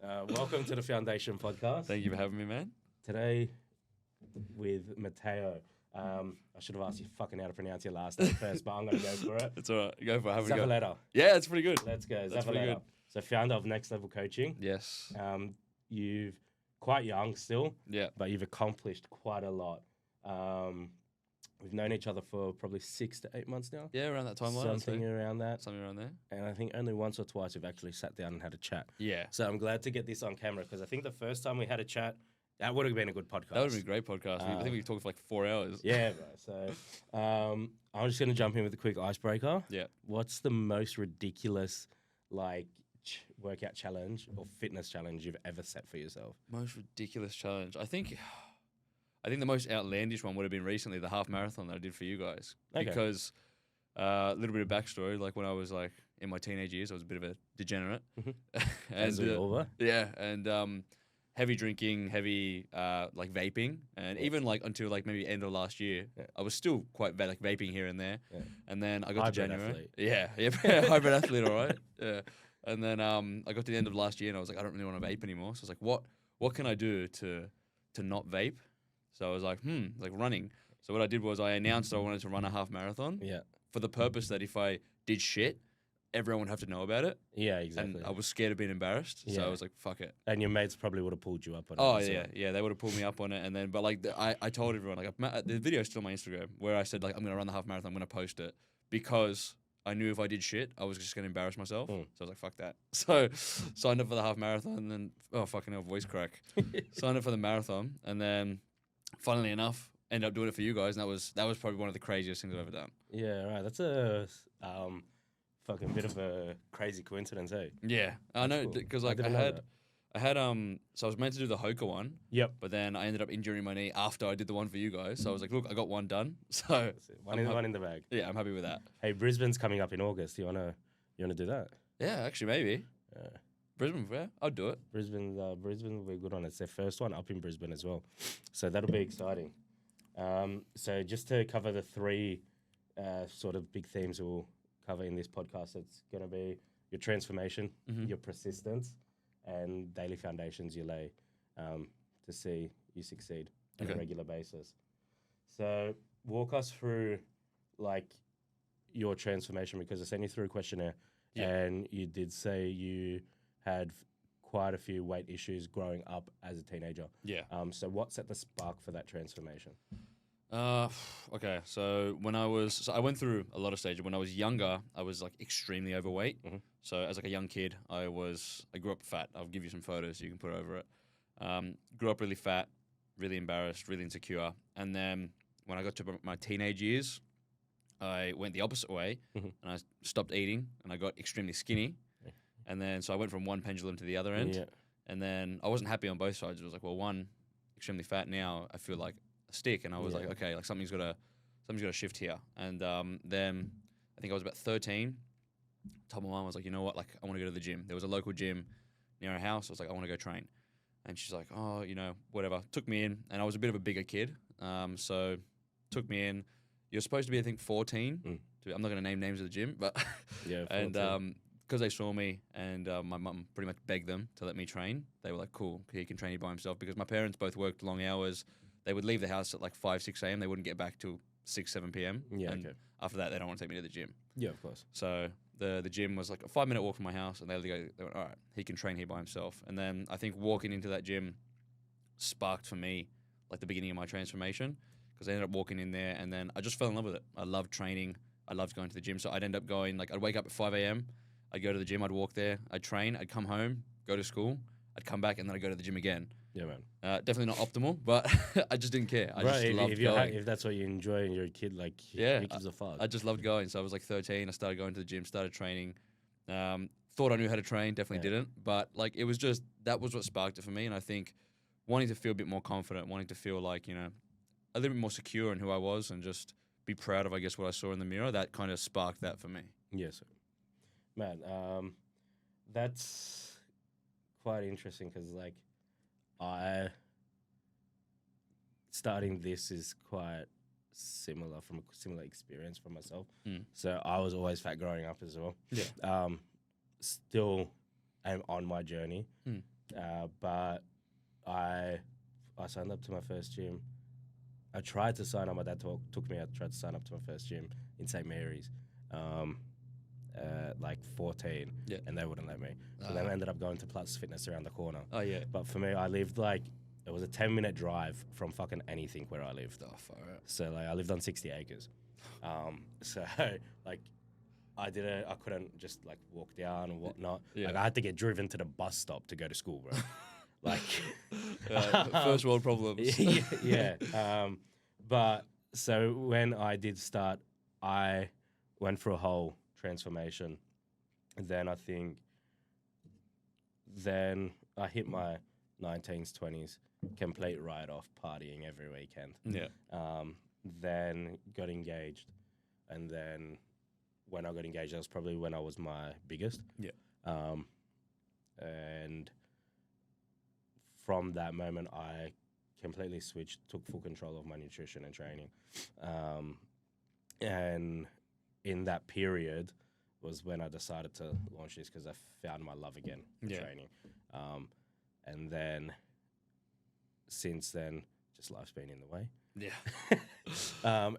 Welcome to the Foundation Podcast. Thank you for having me, man. Today with Matteo. I should have asked you fucking how to pronounce your last name first, but I'm going to go for it. It's all right. Go for it. Have a go. Zavaleta. Yeah, it's pretty good. Let's go. That's pretty Zavaleta. good. So founder of Next Level Coaching. Yes. You've quite young still, Yeah. but you've accomplished quite a lot. We've known each other for probably 6 to 8 months now. Yeah, around that timeline. Something around that. Something around there. And I think only once or twice we've actually sat down and had a chat. Yeah. So I'm glad to get this on camera because I think the first time we had a chat, that would have been a good podcast. That would have been a great podcast. I think we talked for like 4 hours. Yeah, bro. So I'm just going to jump in with a quick icebreaker. Yeah. What's the most ridiculous, workout challenge or fitness challenge you've ever set for yourself? Most ridiculous challenge. I think the most outlandish one would have been recently the half marathon that I did for you guys. Okay. Because a little bit of backstory, like when I was like in my teenage years, I was a bit of a degenerate. As we all were. Yeah, and heavy drinking, heavy like vaping, and even like until like maybe end of last year, I was still quite bad, like vaping here and there. Yeah. And then I got to January. Athlete. Yeah, hybrid athlete, all right. Yeah. And then I got to the end of last year and I was like, I don't really want to vape anymore. So I was like, what can I do to not vape? So I was like, like running. So what I did was I announced that I wanted to run a half marathon. Yeah. For the purpose that if I did shit, everyone would have to know about it. Yeah, exactly. And I was scared of being embarrassed. So I was like, fuck it. And your mates probably would have pulled you up on it. Oh, yeah, they would have pulled me up on it. And then, but like, I told everyone, like, the video is still on my Instagram where I said, like, I'm going to run the half marathon, I'm going to post it because I knew if I did shit, I was just going to embarrass myself. So I was like, fuck that. So signed up for the half marathon and then, oh, fucking hell, voice crack. Signed up for the marathon. And then, funnily enough, ended up doing it for you guys. And that was probably one of the craziest things I've ever done. Yeah, right. That's a fucking bit of a crazy coincidence, eh? Yeah, I know, because like I had so I was meant to do the Hoka one. Yep. But then I ended up injuring my knee after I did the one for you guys. So I was like, look, I got one done. So one in the bag. Yeah, I'm happy with that. Hey, Brisbane's coming up in August. You wanna do that? Yeah, actually maybe. Brisbane, yeah, I'll do it. Brisbane will be good on it. It's their first one up in Brisbane as well. So that'll be exciting. So just to cover the three sort of big themes we'll cover in this podcast, it's going to be your transformation, your persistence, and daily foundations you lay to see you succeed on a regular basis. So walk us through like your transformation, because I sent you through a questionnaire and you did say you had quite a few weight issues growing up as a teenager. Yeah. So what set the spark for that transformation? Okay, so I went through a lot of stages. When I was younger, I was like extremely overweight. So as like a young kid, I grew up fat. I'll give you some photos so you can put over it. Grew up really fat, really embarrassed, really insecure. And then when I got to my teenage years, I went the opposite way and I stopped eating and I got extremely skinny. And then, so I went from one pendulum to the other end. Yeah. And then I wasn't happy on both sides. It was like, well, one, extremely fat. Now I feel like a stick. And I was like, okay, like something's got to shift here. And then I think I was about 13. Told my mom, I was like, you know what? Like, I want to go to the gym. There was a local gym near our house. I was like, I want to go train. And she's like, oh, whatever. Took me in. And I was a bit of a bigger kid. So took me in. You're supposed to be, I think, 14. I'm not going to name names of the gym, but yeah. 14. And because they saw me and my mum pretty much begged them to let me train, they were like, cool, he can train you by himself. Because my parents both worked long hours. They would leave the house at like 5, 6 a.m. They wouldn't get back till 6, 7 p.m. Yeah, and after that, they don't want to take me to the gym. Yeah, of course. So the gym was like a 5-minute walk from my house, and they went, all right, he can train here by himself. And then I think walking into that gym sparked for me like the beginning of my transformation, because I ended up walking in there and then I just fell in love with it. I loved training. I loved going to the gym. So I'd end up going, like I'd wake up at 5 a.m., I'd go to the gym, I'd walk there, I'd train, I'd come home, go to school, I'd come back, and then I'd go to the gym again. Yeah, man. Definitely not optimal, but I just didn't care. I just loved going. If that's what you enjoy and you're a kid, like, who gives a fuck? I just loved going. So I was like 13, I started going to the gym, started training. Thought I knew how to train, definitely didn't. But like, it was just, that was what sparked it for me. And I think wanting to feel a bit more confident, wanting to feel like, a little bit more secure in who I was and just be proud of, I guess, what I saw in the mirror, that kind of sparked that for me. Yes, sir. Man, that's quite interesting because, like, starting this is quite similar, from a similar experience for myself. So I was always fat growing up as well. Yeah. Still am on my journey. But I signed up to my first gym. I tried to sign up. My dad took me. I tried to sign up to my first gym in St. Mary's, like 14, Yeah. and they wouldn't let me. So then I ended up going to Plus Fitness around the corner. Oh yeah. But for me, I lived like it was a 10-minute drive from fucking anything where I lived. Oh, far out. So like I lived on 60 acres. So like I couldn't just like walk down and whatnot. Yeah. Like I had to get driven to the bus stop to go to school, bro. Like first world problems. yeah. But so when I did start, I went through a whole transformation. And then I think I hit my 19s, 20s, complete write-off, partying every weekend. Yeah. Then got engaged. And then when I got engaged, that was probably when I was my biggest. Yeah. And from that moment, I completely switched, took full control of my nutrition and training. And in that period was when I decided to launch this because I found my love again for training. And then since then, just life's been in the way. Yeah.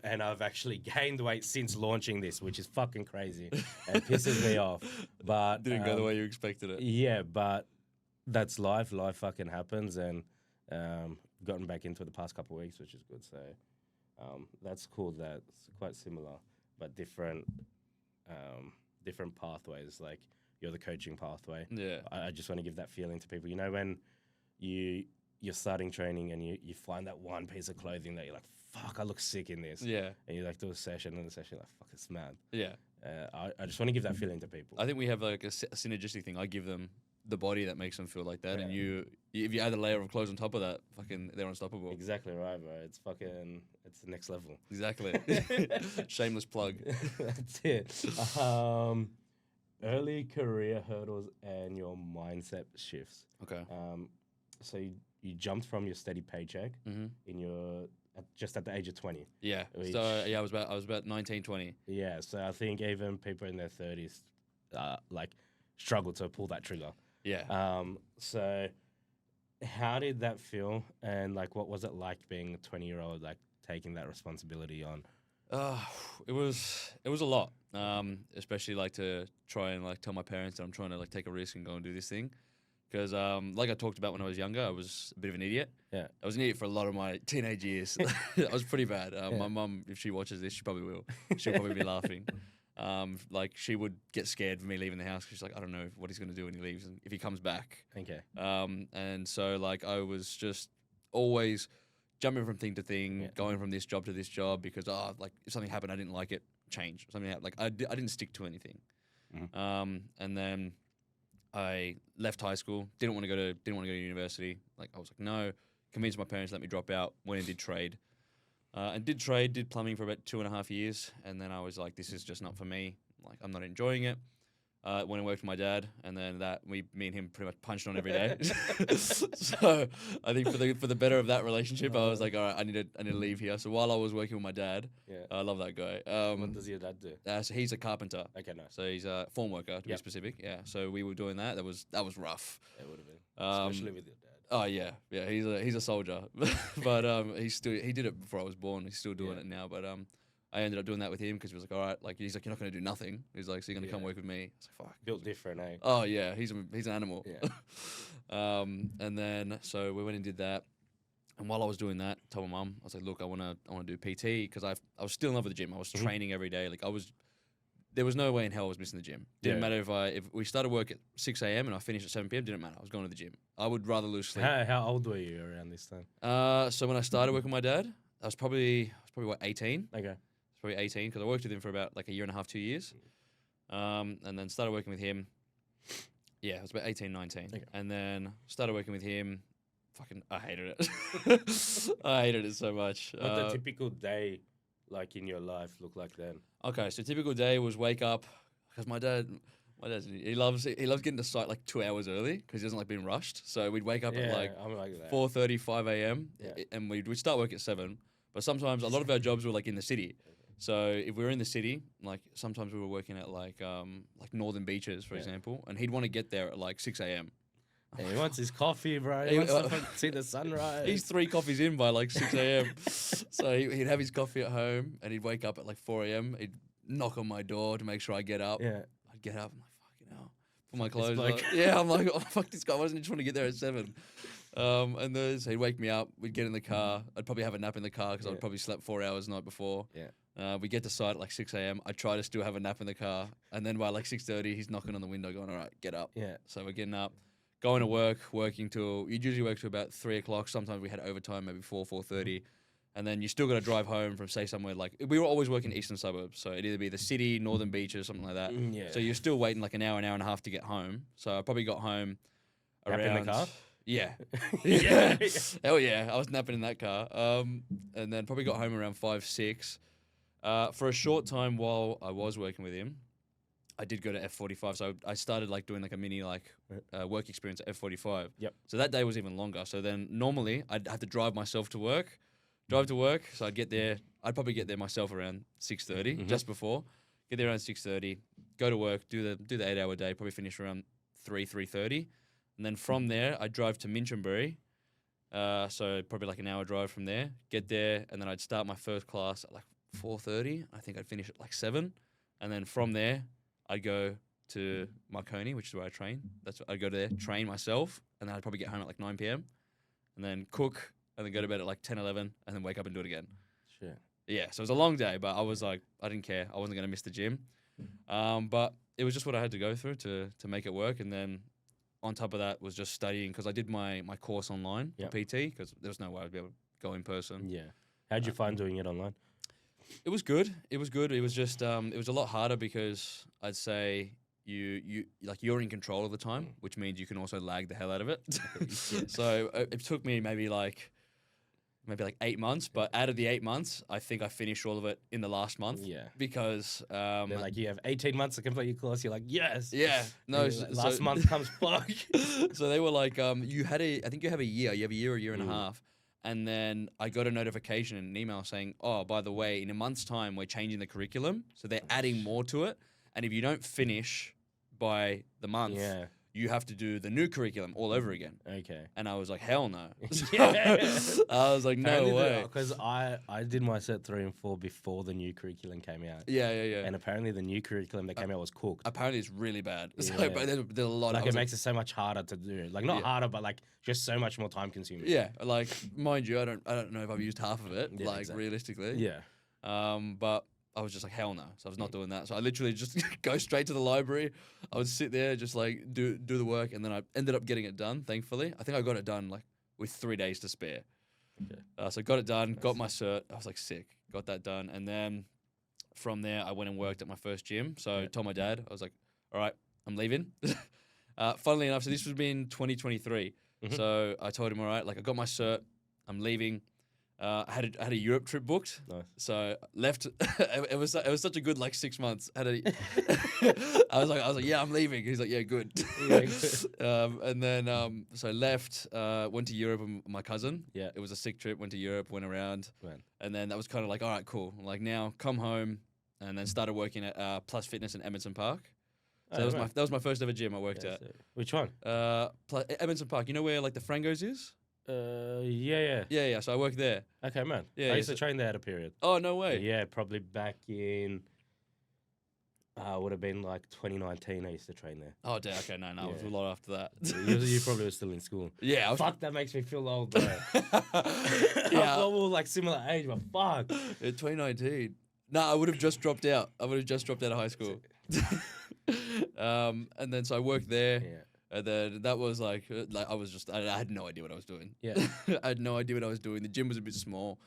And I've actually gained weight since launching this, which is fucking crazy and pisses me off. But Didn't go the way you expected it. Yeah, but that's life. Life fucking happens, and gotten back into it the past couple of weeks, which is good. So that's cool. That's quite similar, but different pathways. Like you're the coaching pathway. Yeah. I just want to give that feeling to people. You know, when you're starting training and you find that one piece of clothing that you're like, fuck, I look sick in this. Yeah. And you like do a session, and the session you're like, fuck, it's mad. Yeah. I just want to give that feeling to people. I think we have like a synergistic thing. I give them the body that makes them feel like that, and if you add a layer of clothes on top of that, fucking, they're unstoppable. Exactly right, bro. It's the next level. Exactly. Shameless plug. That's it. Early career hurdles and your mindset shifts. Okay. So you jumped from your steady paycheck in your just at the age of 20. Yeah. So yeah, I was about 19, 20. Yeah. So I think even people in their 30s, like struggle to pull that trigger. Yeah. So how did that feel? And like, what was it like being a 20-year-old, like taking that responsibility on? It was a lot. Especially like to try and like tell my parents that I'm trying to like take a risk and go and do this thing. Because like I talked about when I was younger, I was a bit of an idiot. Yeah. I was an idiot for a lot of my teenage years. I was pretty bad. My mum, if she watches this, she probably will. She'll probably be laughing. Like she would get scared of me leaving the house. She's like, I don't know what he's going to do when he leaves and if he comes back. Okay. And so like I was just always jumping from thing to thing, going from this job to this job because like if something happened, I didn't like it, change. Something happened, like I didn't stick to anything. And then I left high school, didn't want to go to university. Like I was like, no, convinced my parents to let me drop out, went and did trade. Did plumbing for about 2.5 years. And then I was like, this is just not for me. Like, I'm not enjoying it. Went and worked with my dad. And then me and him pretty much punched on every day. So I think for the better of that relationship, I was like, all right, I need to leave here. So while I was working with my dad, I love that guy. What does your dad do? So he's a carpenter. Okay, nice. So he's a form worker, to be specific. Yeah. So we were doing that. That was rough. It would have been. Especially with your dad. Oh yeah. He's a soldier, but he did it before I was born. He's still doing it now. But I ended up doing that with him because he was like, all right, like he's like, you're not going to do nothing. He's like, so you're going to come work with me. I was like, fuck. Built different, eh? Oh yeah, he's an animal. Yeah. And then so we went and did that. And while I was doing that, I told my mum, I was like, look, I want to do PT because I was still in love with the gym. I was training every day. Like there was no way in hell I was missing the gym. Didn't matter if we started work at 6 a.m. and I finished at 7 p.m. Didn't matter. I was going to the gym. I would rather lose sleep. How old were you around this time? So when I started working with my dad, I was probably 18. Okay. I was probably 18 because I worked with him for about like a year and a half, 2 years. And then started working with him. Yeah, I was about 18, 19. Okay. And then started working with him. Fucking, I hated it. I hated it so much. What the typical day like in your life look like then? Okay, so typical day was wake up because my dad, he loves getting to site like 2 hours early because he doesn't like being rushed. So we'd wake up at like 4:30, 5 a.m. And we'd start work at 7. But sometimes a lot of our jobs were like in the city. So if we were in the city, like sometimes we were working at like Northern Beaches, for example, and he'd want to get there at like 6 a.m. Yeah, he wants his coffee, bro. He He- wants to fucking see the sunrise. He's 3 coffees in by like 6 a.m. So he'd have his coffee at home and he'd wake up at like 4 a.m. He'd knock on my door to make sure I get up. Yeah. I'd get up. I'm like, fucking hell. Put my This clothes bloke. on. Yeah, I'm like, oh, fuck this guy. Why doesn't he just want to get there at 7? And then so he'd wake me up. We'd get in the car. I'd probably have a nap in the car because I'd probably slept 4 hours the night before. Yeah. We get to site at like 6 a.m. I try to still have a nap in the car. And then by like 6:30, he's knocking on the window going, all right, get up. Yeah. So we're getting up, going to work, working till, you'd usually work till about 3 o'clock. Sometimes we had overtime, maybe 4:30. And then you still got to drive home from, say, somewhere like, we were always working eastern suburbs. So it'd either be the city, northern beaches, something like that. Yeah. So you're still waiting like an hour and a half to get home. So I probably got home Nap around... in the car? Yeah. Yeah. Hell yeah. I was napping in that car. And then probably got home around 5, 6. For a short time while I was working with him, I did go to F45. So I started like doing like a mini like work experience at F45. Yep. So that day was even longer. So then normally I'd have to drive myself to work. Drive to work. So I'd get there. I'd probably get there myself around 6:30, just before. Get there around 6:30. Go to work. Do the 8-hour day. Probably finish around 3:30. And then from there, I'd drive to Minchinbury. So probably like an hour drive from there. Get there, and then I'd start my first class at like 4:30. I think I'd finish at like 7. And then from there, I'd go to Marconi, which is where I train. I'd go there, train myself, and then I'd probably get home at like 9 p.m. And then cook, and then go to bed at like 10, 11, and then wake up and do it again. Sure. Yeah, so it was a long day, but I was like, I didn't care. I wasn't going to miss the gym. But it was just what I had to go through to make it work. And then on top of that was just studying, because I did my course online for PT, because there was no way I'd be able to go in person. Yeah. How'd you find doing it online? It was good. It was good. It was just it was a lot harder because I'd say you're in control of the time, which means you can also lag the hell out of it. So it took me maybe like 8 months, but out of the 8 months, I think I finished all of it in the last month. Yeah. Because they're like, you have 18 months to complete your course. You're like, yes. Yeah. No. Last month comes fuck. So they were like, I think you have a year. You have a year or year and a half. And then I got a notification and an email saying, oh, by the way, in a month's time, we're changing the curriculum. So they're adding more to it. And if you don't finish by the month, you have to do the new curriculum all over again. Okay. And I was like, hell no. I was like, no way. Because I did my set 3 and 4 before the new curriculum came out. Yeah. And apparently the new curriculum that came out was cooked. Apparently it's really bad. So, but there's a lot of... Like, it makes it so much harder to do. Like, not harder, but like just so much more time consuming. Yeah. Like, mind you, I don't know if I've used half of it, realistically. Yeah. But I was just like, hell no. So I was not doing that. So I literally just go straight to the library. I would sit there, just like do the work. And then I ended up getting it done, thankfully. I think I got it done like with 3 days to spare. Okay. So got it done, got my cert. I was like, sick. Got that done. And then from there, I went and worked at my first gym. So I told my dad, I was like, all right, I'm leaving. Funnily enough, so this was in 2023. So I told him, all right, like I got my cert. I'm leaving. I had a Europe trip booked, so left. it was such a good like 6 months. I was like, yeah, I'm leaving. He's like, yeah, good. And then so I left. Went to Europe with my cousin. Yeah, it was a sick trip. Went to Europe, went around, and then that was kind of like, all right, cool. Like now, come home, and then started working at Plus Fitness in Edmondson Park. So that was my first ever gym I worked at. Which one? Edmondson Park. You know where like the Frangos is? Yeah. So I worked there. Okay, man. I used to train there at a period. Oh, no way. Yeah, probably back in. Would have been like 2019. I used to train there. Oh, damn. Okay, no, it was a lot after that. You probably were still in school. Yeah. Fuck, that makes me feel old, bro. Yeah. I we were like similar age, but fuck. 2019. No, I would have just dropped out. I would have just dropped out of high school. And then so I worked there. Yeah. And then that was like I had no idea what I was doing. Yeah. I had no idea what I was doing. The gym was a bit small.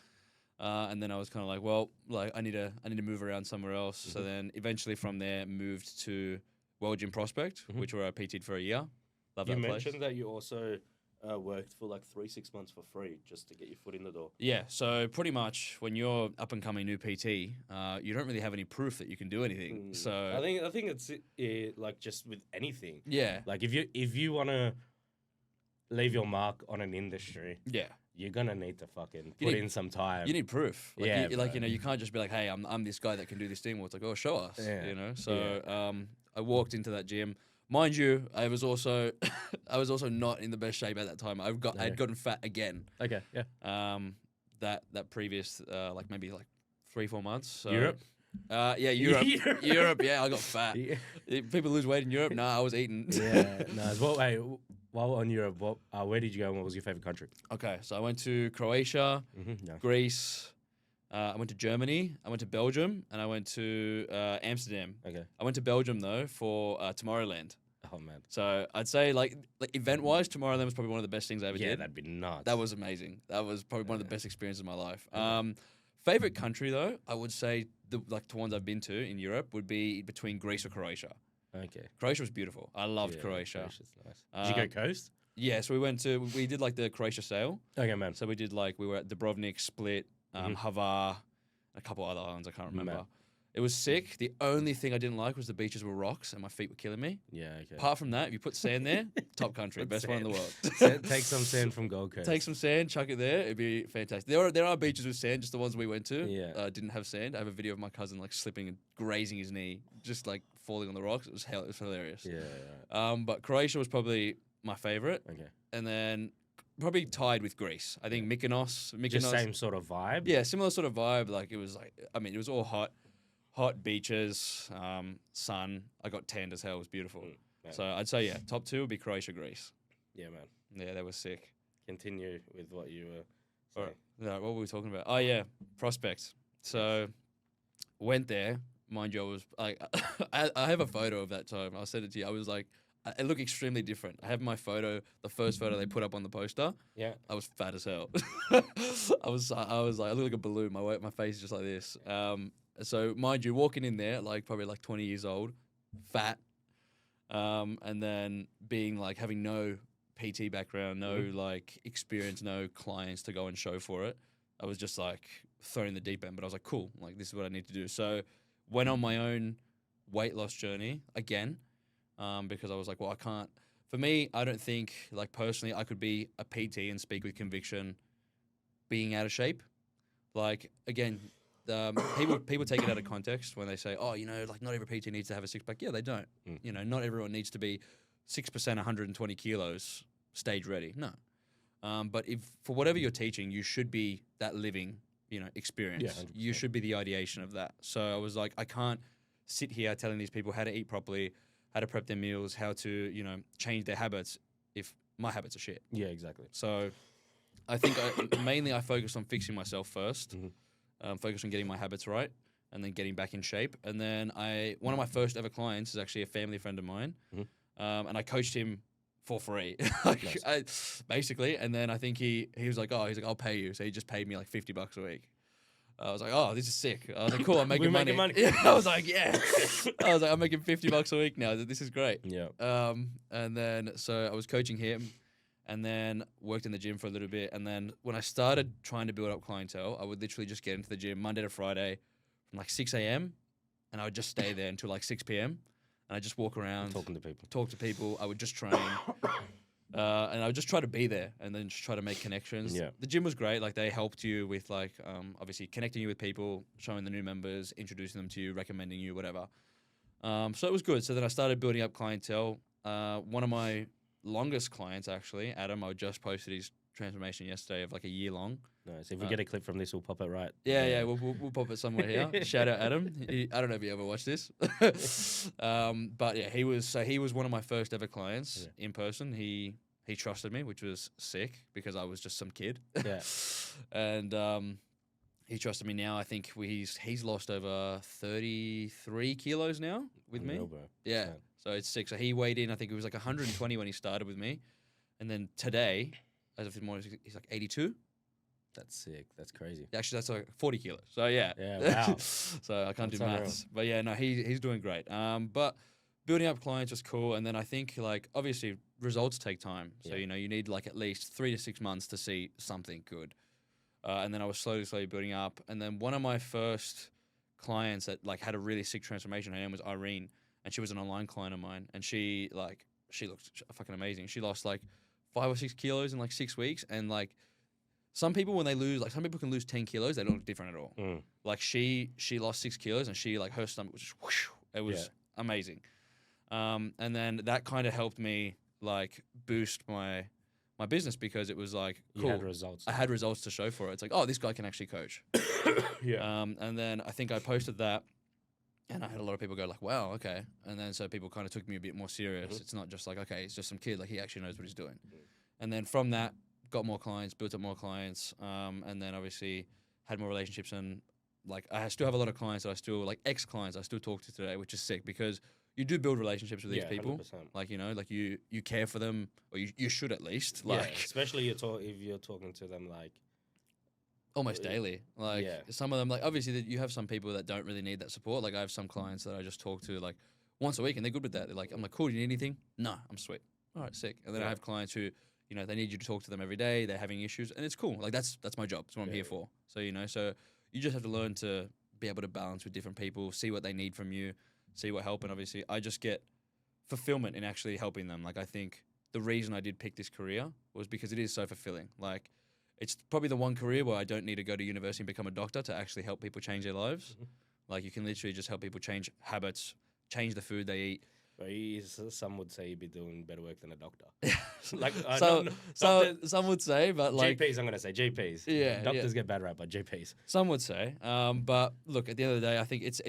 And then I was kind of like, well, like I need to move around somewhere else. So then eventually from there moved to World Gym Prospect, which where I PT'd for a year. Love that place. You mentioned that you also worked for like 3-6 months for free just to get your foot in the door. Yeah, so pretty much when you're up and coming new PT, you don't really have any proof that you can do anything. So I think it's like just with anything. Yeah, like if you want to leave your mark on an industry, you're gonna need to fucking put in some time. You need proof. Like, you can't just be like, hey, I'm this guy that can do this thing. Well, it's like, oh, show us. Yeah. So I walked into that gym. mind you, I was also I was also not in the best shape at that time. I'd gotten fat again. Okay, yeah. That previous like maybe like 3-4 months. So, Europe? Yeah, Europe. Yeah, I got fat. Yeah. People lose weight in Europe. Nah, I was eating. Yeah, nice. Well, hey, while on Europe, where did you go and what was your favorite country? Okay, so I went to Croatia, Nice. Greece. I went to Germany. I went to Belgium, and I went to Amsterdam. Okay. I went to Belgium though for Tomorrowland. Oh, man. So I'd say like event-wise, Tomorrowland was probably one of the best things I ever Yeah, did. that'd be nuts. That was amazing. That was probably one of the best experiences of my life. Favorite country though, I would say the ones I've been to in Europe would be between Greece or Croatia. Okay. Croatia was beautiful. I loved Croatia. Croatia's nice. Did you go coast? Yeah, so we did like the Croatia sail. Okay, man. So we were at Dubrovnik, Split, Hvar, a couple other islands I can't remember. Man. It was sick. The only thing I didn't like was the beaches were rocks and my feet were killing me. Yeah, okay. Apart from that, if you put sand there, top country, best one in the world. Take some sand from Gold Coast. Take some sand, chuck it there. It'd be fantastic. There are beaches with sand, just the ones we went to. Yeah. Didn't have sand. I have a video of my cousin like slipping and grazing his knee, just like falling on the rocks. It was hilarious. Yeah. But Croatia was probably my favorite, Okay. and then probably tied with Greece. I think Mykonos. Just same sort of vibe? Yeah, similar sort of vibe. Like it was it was all hot beaches, sun. I got tanned as hell. It was beautiful. So I'd say top 2 would be Croatia, Greece. Yeah, man. Yeah, they were sick. Continue with what you were saying. What were we talking about? Oh yeah, prospects. So went there. Mind you, I was like, I have a photo of that time. I'll send it to you. I was like, it looked extremely different. I have my photo, the first photo they put up on the poster. Yeah. I was fat as hell. I was like, I look like a balloon. My face is just like this. So mind you, walking in there, like probably like 20 years old, fat, and then being like having no PT background, no like experience, no clients to go and show for it. I was just like thrown in the deep end, but I was like, cool, like this is what I need to do. So went on my own weight loss journey again, because I was like, well, I can't. For me, I don't think like personally I could be a PT and speak with conviction, being out of shape. Like again. People take it out of context when they say, oh, like not every PT needs to have a 6-pack. Yeah, they don't. Not everyone needs to be 6%, 120 kilos, stage ready. No. But if for whatever you're teaching, you should be that living, experience. Yeah, 100%. You should be the ideation of that. So I was like, I can't sit here telling these people how to eat properly, how to prep their meals, how to, change their habits if my habits are shit. Yeah, exactly. So I think mainly I focused on fixing myself first. Focus on getting my habits right and then getting back in shape. And then one of my first ever clients is actually a family friend of mine. And I coached him for free, basically. And then I think he was like, I'll pay you. So he just paid me like $50 a week. I was like, oh, this is sick. I was like, cool, I'm making money. Yeah, I was like, yeah. I was like, I'm making $50 a week now. This is great. Yeah. And then so I was coaching him. And then worked in the gym for a little bit. And then when I started trying to build up clientele, I would literally just get into the gym Monday to Friday from like 6 a.m. And I would just stay there until like 6 p.m. And I'd just walk around. Talk to people. I would just train. And I would just try to be there and then just try to make connections. Yeah. The gym was great. Like they helped you with like, obviously connecting you with people, showing the new members, introducing them to you, recommending you, whatever. So it was good. So then I started building up clientele. One of my longest clients actually, Adam, I just posted his transformation yesterday of like a year long. Nice. If we get a clip from this, we'll pop it right. Yeah, we'll pop it somewhere here. Shout out Adam. I don't know if you ever watched this, but yeah, he was one of my first ever clients in person. He trusted me, which was sick because I was just some kid. Yeah, and he trusted me. Now I think he's lost over 33 kilos now with me. Bro. Yeah. So it's sick. So he weighed in, I think it was like 120 when he started with me. And then today, as of this morning, he's like 82. That's sick. That's crazy. Actually, that's like 40 kilos. So yeah. Yeah, wow. So I can't That's do maths. But yeah, no, he's doing great. But building up clients was cool. And then I think like, obviously, results take time. So, you need like at least 3 to 6 months to see something good. And then I was slowly building up. And then one of my first clients that like had a really sick transformation, her name was Irene. And she was an online client of mine, and she looked fucking amazing. She lost like 5 or 6 kilos in like 6 weeks, and like some people when they lose, like some people can lose 10 kilos, they don't look different at all. Like she lost 6 kilos, and she like her stomach was just whoosh, it was amazing. And then that kind of helped me like boost my business because it was like, cool. You had results. I had results to show for it. It's like, oh, this guy can actually coach. Yeah. And then I think I posted that, and I had a lot of people go like, wow, okay. And then so people kind of took me a bit more serious. It's not just like, okay, it's just some kid. Like he actually knows what he's doing. And then from that, got more clients, built up more clients, and then obviously had more relationships. And like I still have a lot of clients that I still, like ex-clients I still talk to today, which is sick because you do build relationships with these people. 100%. Like, you know, like you care for them, or you should at least. Yeah, Like, especially if you're talking to them like almost daily. Like Yeah. some of them, like obviously you have some people that don't really need that support. Like I have some clients that I just talk to like once a week and they're good with that. They're like, I'm like, cool, do you need anything? No, I'm sweet. All right, sick. And then I have clients who, you know, they need you to talk to them every day. They're having issues and it's cool. Like that's my job. That's what I'm here for. So, you know, so you just have to learn to be able to balance with different people, see what they need from you, see what help. And obviously I just get fulfillment in actually helping them. Like I think the reason I did pick this career was because it is so fulfilling. Like it's probably the one career where I don't need to go to university and become a doctor to actually help people change their lives. Like you can literally just help people change habits, change the food they eat. some would say you'd be doing better work than a doctor. Like Some would say, but like GPs, I'm gonna say GPs. Yeah, doctors get bad rap, but GPs. Some would say, but look, at the end of the day, I think it's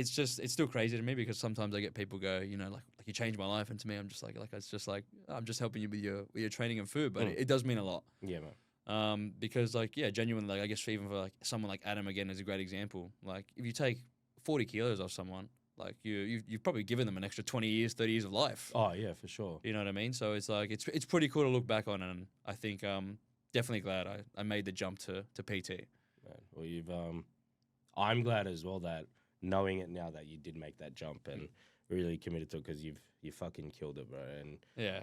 still crazy to me because sometimes I get people go, you know, like you changed my life, and to me, I'm just like it's just like I'm just helping you with your training and food, but it does mean a lot. Yeah, man. Because like genuinely, like I guess even for like someone like Adam again is a great example. Like if you take 40 kilos off someone, like you've probably given them an extra 20 years, 30 years of life. Oh yeah, for sure. You know what I mean? So it's like it's pretty cool to look back on, and I think definitely glad I made the jump to PT. Man, well, I'm glad as well that knowing it now that you did make that jump and really committed to it because you fucking killed it, bro. And yeah,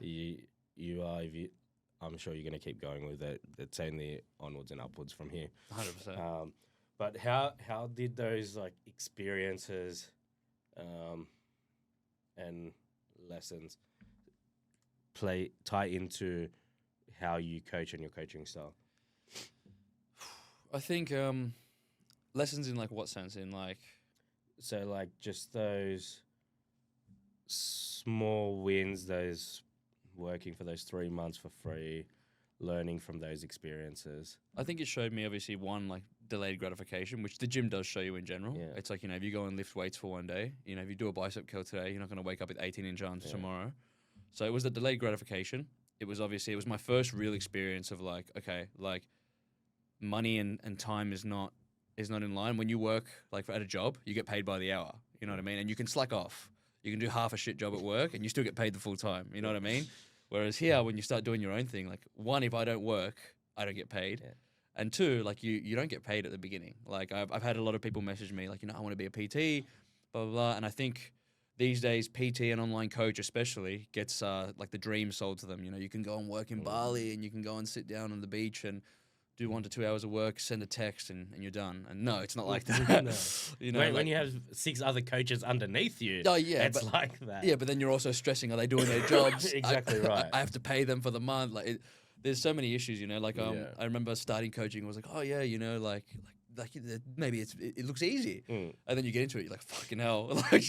I'm sure you're gonna keep going with it. It's only onwards and upwards from here. 100%. But how did those like experiences, and lessons tie into how you coach and your coaching style? I think lessons in like what sense? In like so like just those small wins, those working for those 3 months for free, learning from those experiences. I think it showed me obviously one like delayed gratification, which the gym does show you in general. Yeah. It's like, you know, if you go and lift weights for one day, you know, if you do a bicep curl today, you're not going to wake up with 18-inch arms tomorrow. So it was the delayed gratification. It was my first real experience of like, okay, like money and time is not in line. When you work like at a job, you get paid by the hour. You know what I mean? And you can slack off. You can do half a shit job at work and you still get paid the full time. You know what I mean? Whereas here, when you start doing your own thing, like one, if I don't work, I don't get paid. Yeah. And two, like you don't get paid at the beginning. Like I've had a lot of people message me like, you know, I want to be a PT, blah, blah, blah. And I think these days, PT and online coach especially gets like the dream sold to them. You know, you can go and work in Bali and you can go and sit down on the beach and do 1 to 2 hours of work, send a text, and you're done. And no, it's not like that. No. You know, when you have 6 other coaches underneath you, it's like that. Yeah, but then you're also stressing, are they doing their jobs? Exactly right. I have to pay them for the month. Like, there's so many issues, you know. Like, I remember starting coaching, I was like, oh yeah, you know, like maybe it looks easy, and then you get into it, you're like, fucking hell. Like,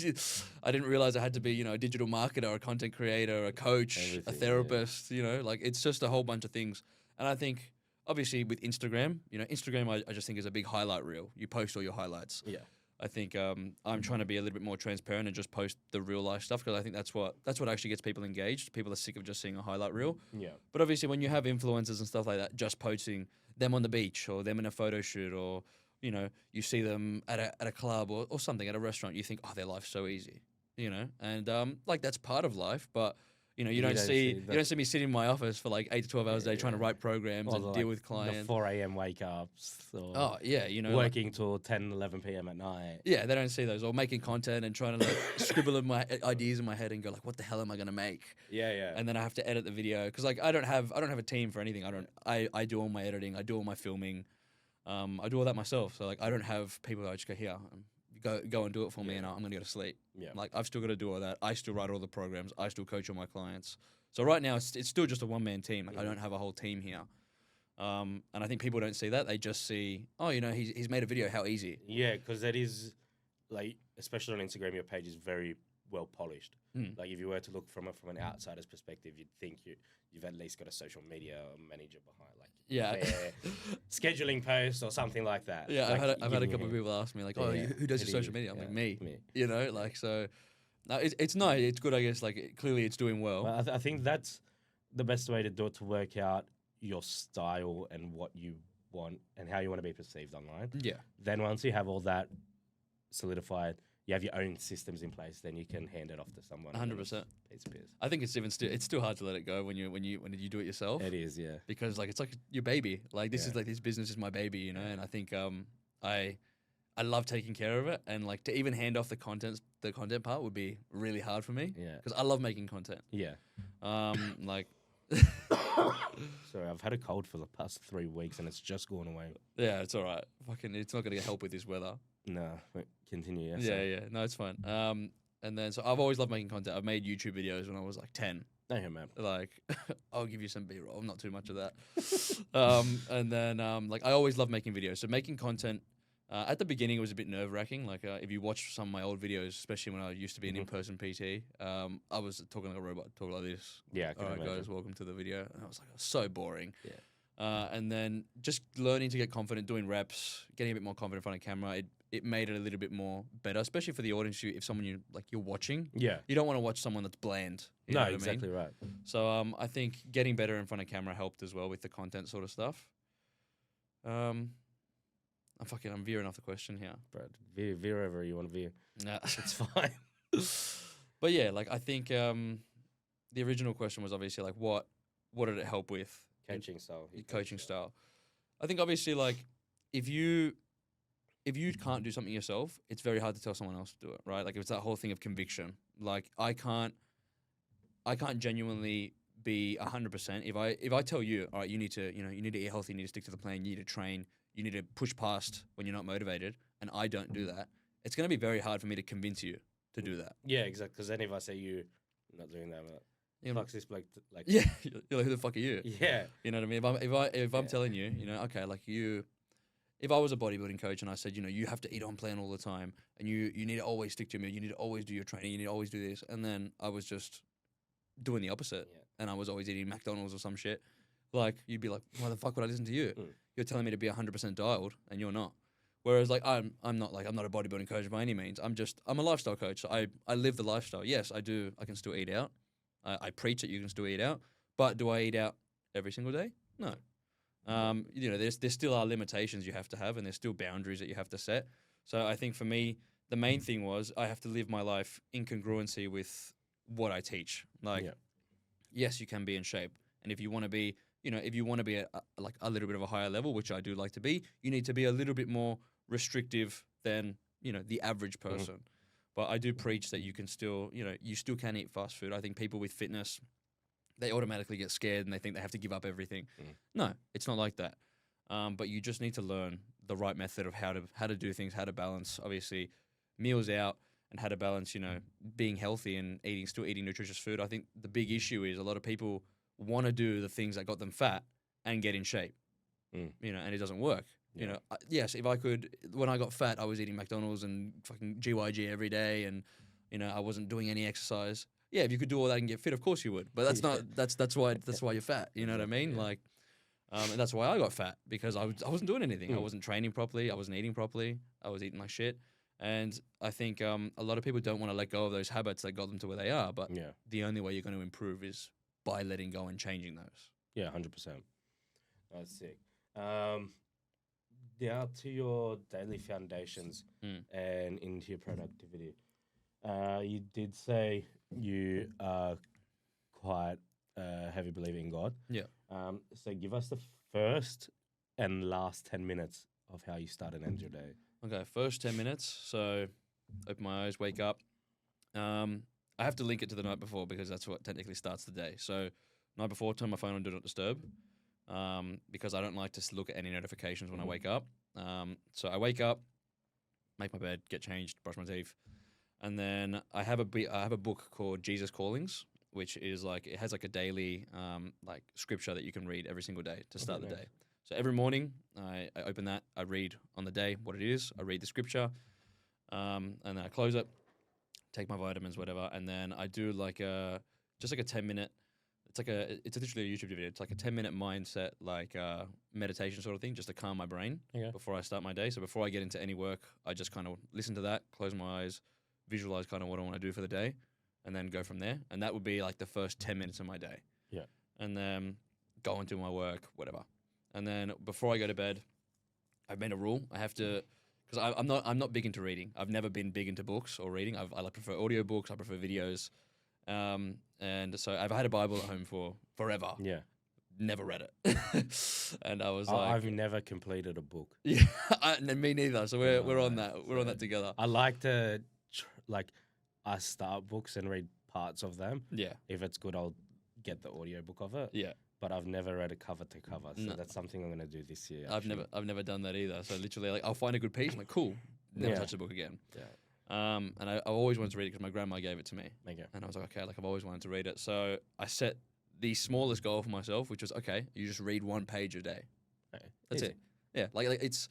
I didn't realize I had to be, you know, a digital marketer, a content creator, a coach, a therapist. You know, like it's just a whole bunch of things. And I think, obviously, with Instagram, you know, I just think is a big highlight reel. You post all your highlights. Yeah. I think I'm trying to be a little bit more transparent and just post the real life stuff because I think that's what actually gets people engaged. People are sick of just seeing a highlight reel. Yeah. But obviously, when you have influencers and stuff like that, just posting them on the beach or them in a photo shoot or, you know, you see them at a club or something at a restaurant, you think, oh, their life's so easy, you know, and like that's part of life, but. You know, you don't see me sitting in my office for like 8 to 12 hours a day trying to write programs and deal with clients. The 4 a.m. wake ups. Or you know, working till 10, 11 p.m. at night. Yeah, they don't see those. Or making content and trying to like scribble my ideas in my head and go like, what the hell am I gonna make? Yeah, yeah. And then I have to edit the video because like I don't have a team for anything. I do all my editing. I do all my filming. I do all that myself. So like I don't have people that I just go here. Go and do it for me, and I'm gonna go to sleep. Yeah, like I've still got to do all that. I still write all the programs. I still coach all my clients. So right now, it's still just a one-man team. Like I don't have a whole team here. And I think people don't see that. They just see, oh, you know, he's made a video. How easy? Yeah, because that is like, especially on Instagram, your page is very well polished. Like if you were to look from an outsider's perspective, you'd think you've at least got a social media manager behind, like scheduling posts or something like that. Yeah, like, I've had a couple of people ask me like, "Oh, who does your social media?" I'm like, "Me." You know, like so. No, it's nice. It's good, I guess. Like clearly, it's doing well. Well, I think that's the best way to do it, to work out your style and what you want and how you want to be perceived online. Yeah. Then once you have all that solidified, you have your own systems in place, then you can hand it off to someone. 100%. Piece of piss. I think it's still hard to let it go when you do it yourself. It is, yeah. Because like it's like your baby. Like this is like this business is my baby, you know. And I think I love taking care of it, and like to even hand off the content part would be really hard for me. Yeah. Because I love making content. Yeah. Like. Sorry, I've had a cold for the past 3 weeks and it's just gone away. Yeah, it's all right. Fucking, it's not gonna help with this weather. No, continue. Yeah. Yeah. No, it's fine. And then so I've always loved making content. I've made YouTube videos when I was like 10. No, man. Like, I'll give you some B-roll, not too much of that. And then like I always loved making videos. So making content. At the beginning, it was a bit nerve-wracking. Like, if you watch some of my old videos, especially when I used to be an in-person PT, I was talking like a robot, talking like this. Yeah, I can all right, imagine. guys, welcome to the video. And I was like, so boring. Yeah. And then just learning to get confident, doing reps, getting a bit more confident in front of camera, it made it a little bit more better, especially for the audience. If someone you're watching, Yeah. you don't want to watch someone that's bland. You No, know what exactly I mean? right. So I think getting better in front of camera helped as well with the content sort of stuff. I'm veering off the question here. Brad, veer wherever you want to veer. Nah. It's fine. But yeah, like I think the original question was obviously like what did it help with? Coaching style. Your coaching style. I think obviously like if you can't do something yourself, it's very hard to tell someone else to do it, right? Like it's that whole thing of conviction. Like I can't genuinely be 100%. If I tell you, all right, you need to eat healthy, you need to stick to the plan, you need to train, you need to push past when you're not motivated, and I don't do that, it's going to be very hard for me to convince you to do that. Yeah, exactly. Because then if I say you're not doing that, fuck's this bloke like yeah, you're like, who the fuck are you? Yeah, you know what I mean. If I'm telling you, okay, like if I was a bodybuilding coach and I said, you have to eat on plan all the time, and you need to always stick to your meal, you need to always do your training, you need to always do this, and then I was just doing the opposite, and I was always eating McDonald's or some shit, like you'd be like, why the fuck would I listen to you? You're telling me to be 100% dialed, and you're not. Whereas like I'm not a bodybuilding coach by any means. I'm a lifestyle coach. So I live the lifestyle. Yes, I do. I can still eat out. I preach that you can still eat out, but do I eat out every single day? No. There still are limitations you have to have, and there's still boundaries that you have to set. So I think for me, the main thing was I have to live my life in congruency with what I teach. Like, yes, you can be in shape, and if you want to be, if you want to be a little bit of a higher level, which I do like to be, you need to be a little bit more restrictive than the average person. But I do preach that you can still, you still can eat fast food. I think people with fitness, they automatically get scared and they think they have to give up everything. No, it's not like that. But you just need to learn the right method of how to do things, how to balance, obviously, meals out, and how to balance, being healthy and still eating nutritious food. I think the big issue is a lot of people want to do the things that got them fat and get in shape, and it doesn't work. Yes, if I could, when I got fat, I was eating McDonald's and fucking GYG every day, and I wasn't doing any exercise. Yeah, if you could do all that and get fit, of course you would. But that's not that's why you're fat. You know what I mean? Yeah. Like, and that's why I got fat, because I wasn't doing anything. I wasn't training properly. I wasn't eating properly. I was eating like shit. And I think a lot of people don't want to let go of those habits that got them to where they are. But the only way you're going to improve is by letting go and changing those. Yeah, 100%. That's sick. Now to your daily foundations and into your productivity. You did say you are quite a heavy believer in God. Yeah. So give us the first and last 10 minutes of how you start and end your day. Okay, first 10 minutes. So open my eyes, wake up. I have to link it to the night before because that's what technically starts the day. So night before, turn my phone on Do Not Disturb because I don't like to look at any notifications when I wake up. So I wake up, make my bed, get changed, brush my teeth. And then I have a book called Jesus Callings, which is like, it has like a daily like scripture that you can read every single day to start the day. So every morning I open that, I read on the day what it is, I read the scripture, and then I close it, take my vitamins, whatever, and then I do like just like a 10-minute. It's literally a YouTube video. It's like a 10-minute mindset, like meditation sort of thing, just to calm my brain before I start my day. So before I get into any work, I just kind of listen to that, close my eyes, visualize kind of what I want to do for the day, and then go from there. And that would be like the first 10 minutes of my day. Yeah. And then go and do my work, whatever. And then before I go to bed, I've made a rule. I have to, because I'm not big into reading. I've never been big into books or reading. I like prefer audiobooks. I prefer videos. And so I've had a Bible at home for forever. Yeah. Never read it. And I was like, I've never completed a book. Yeah, me neither. So we're on that. We're on that together. I like to I start books and read parts of them. Yeah. If it's good, I'll get the audiobook of it. Yeah. But I've never read it cover to cover. So No. that's something I'm gonna do this year. I've never done that either. So literally, like, I'll find a good piece. I'm like, cool. Never touch the book again. Yeah. And I always wanted to read it because my grandma gave it to me. Okay. And I was like, okay, like I've always wanted to read it. So I set the smallest goal for myself, which was, okay, you just read 1 page a day. Okay. That's Easy. it. Yeah. Like it's,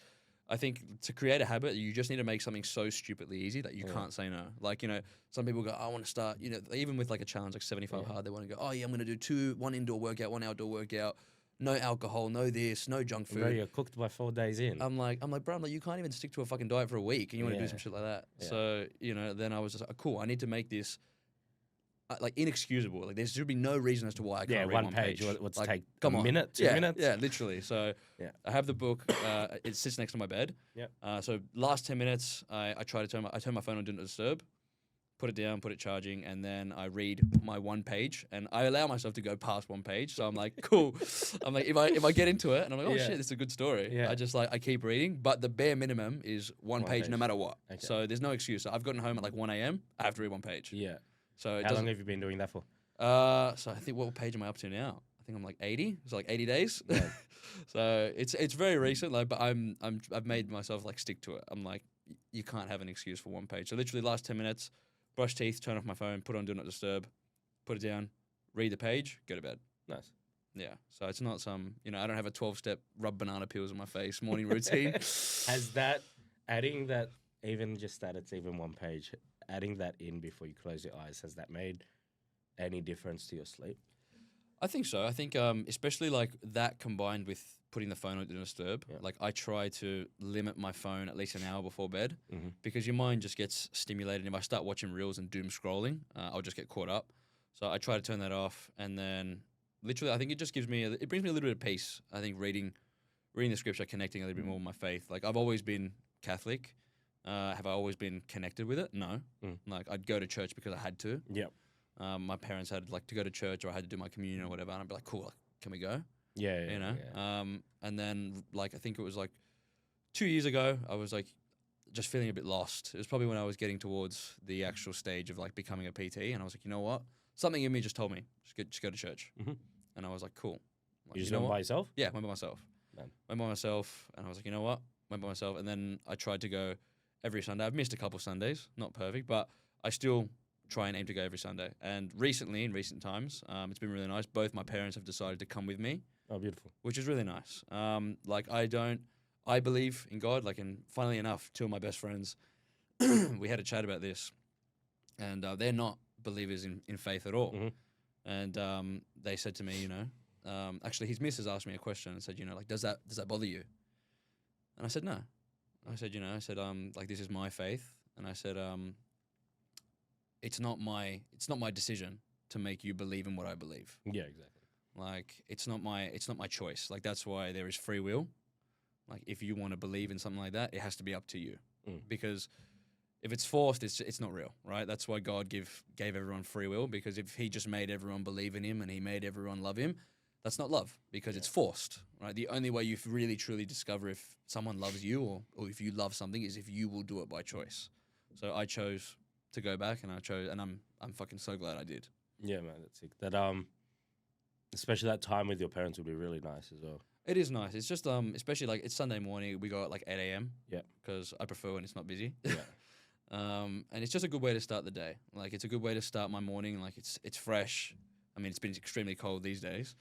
I think to create a habit, you just need to make something so stupidly easy that you can't say no. Like, you know, some people go, I want to start, you know, even with like a challenge like 75 hard, they want to go, oh yeah, I'm going to do 1 indoor workout, 1 outdoor workout. No alcohol, no this, no junk food. Bro, you're cooked by 4 days in. I'm like, bro, you can't even stick to a fucking diet for a week, and you want to do some shit like that. Yeah. So, you know, then I was just like, cool, I need to make this like inexcusable. Like, there should be no reason as to why I can't read 1 page. Let's like, take come a on. minute, 2 minutes. Yeah, literally. So I have the book. It sits next to my bed. Yeah. So last 10 minutes, I try to turn my phone on Do Not Disturb. Put it down, put it charging, and then I read my 1 page, and I allow myself to go past 1 page. So I'm like, cool. I'm like, if I get into it, and I'm like, oh shit, this is a good story. Yeah. I keep reading, but the bare minimum is 1 page no matter what. Okay. So there's no excuse. So I've gotten home at like 1 a.m. I have to read 1 page. Yeah. So How long have you been doing that for? So I think, what page am I up to now? I think I'm like 80. It's like 80 days. Yeah. So it's very recent. Like, but I've made myself like stick to it. I'm like, you can't have an excuse for 1 page. So literally last 10 minutes. Brush teeth, turn off my phone, put on Do Not Disturb, put it down, read the page, go to bed. Nice. Yeah. So it's not some, you know, I don't have a 12-step rub banana peels on my face morning routine. Has that, adding that, even just that it's even 1 page, adding that in before you close your eyes, has that made any difference to your sleep? I think so. I think especially like that combined with putting the phone on Do Not Disturb, like I try to limit my phone at least an hour before bed because your mind just gets stimulated. If I start watching reels and doom scrolling, I'll just get caught up. So I try to turn that off, and then literally I think it just gives me, it brings me a little bit of peace. I think reading the scripture, connecting a little bit more with my faith. Like, I've always been Catholic. Have I always been connected with it? No. Like, I'd go to church because I had to. Yep. My parents had like to go to church, or I had to do my communion or whatever, and I'd be like, cool, can we go? Yeah. You know? And then like, I think it was like 2 years ago, I was like just feeling a bit lost. It was probably when I was getting towards the actual stage of like becoming a PT, and I was like, you know what? Something in me just told me, just go to church. And I was like, cool. Like, You just went by yourself? Yeah, went by myself. Man. Went by myself, and I was like, you know what? Went by myself, and then I tried to go every Sunday. I've missed a couple Sundays, not perfect, but I still try and aim to go every Sunday. And recently, in recent times, it's been really nice. Both my parents have decided to come with me. Oh, beautiful. Which is really nice. Like, I believe in God. Like, and funnily enough, 2 of my best friends, we had a chat about this, and they're not believers in faith at all. And they said to me, you know, actually his missus asked me a question and said, you know, like, does that bother you? And I said, no. I said, you know, like, this is my faith. And I said, it's not my decision to make you believe in what I believe. Yeah, exactly. Like, it's not my choice. Like, that's why there is free will. Like, if you want to believe in something like that, it has to be up to you. Because if it's forced, it's not real, right? That's why God gave everyone free will, because if he just made everyone believe in him and he made everyone love him, that's not love, because it's forced, right? The only way you really truly discover if someone loves you or if you love something is if you will do it by choice. So I chose to go back, and I'm fucking so glad I did. Yeah, man, that's sick. That especially that time with your parents would be really nice as well. It is nice. It's just especially like it's Sunday morning. We go at like 8 a.m. Yeah, because I prefer when it's not busy. Yeah. And it's just a good way to start the day. Like, it's a good way to start my morning. Like, it's fresh. I mean, it's been extremely cold these days.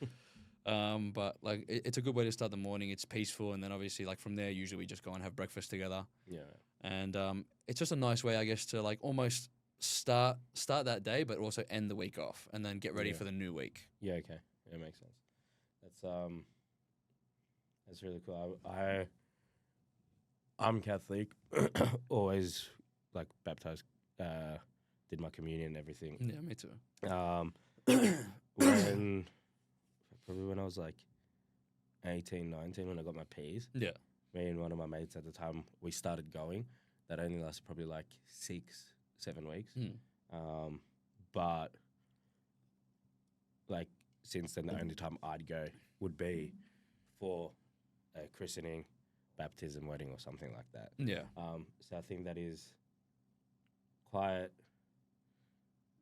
But like, it's a good way to start the morning. It's peaceful, and then obviously, like, from there, usually we just go and have breakfast together. Yeah. And it's just a nice way, I guess, to like almost start that day, but also end the week off, and then get ready Yeah. for the new week. Yeah, okay. Yeah, makes sense. That's really cool. I'm Catholic, always like baptized, did my communion and everything. Yeah, me too. When probably when I was like 18, 19, when I got my P's, Yeah. me and one of my mates at the time, we started going. That only lasted probably like 6-7 weeks. But like since then, the only time I'd go would be for a christening, baptism, wedding, or something like that. Yeah. So I think that is quite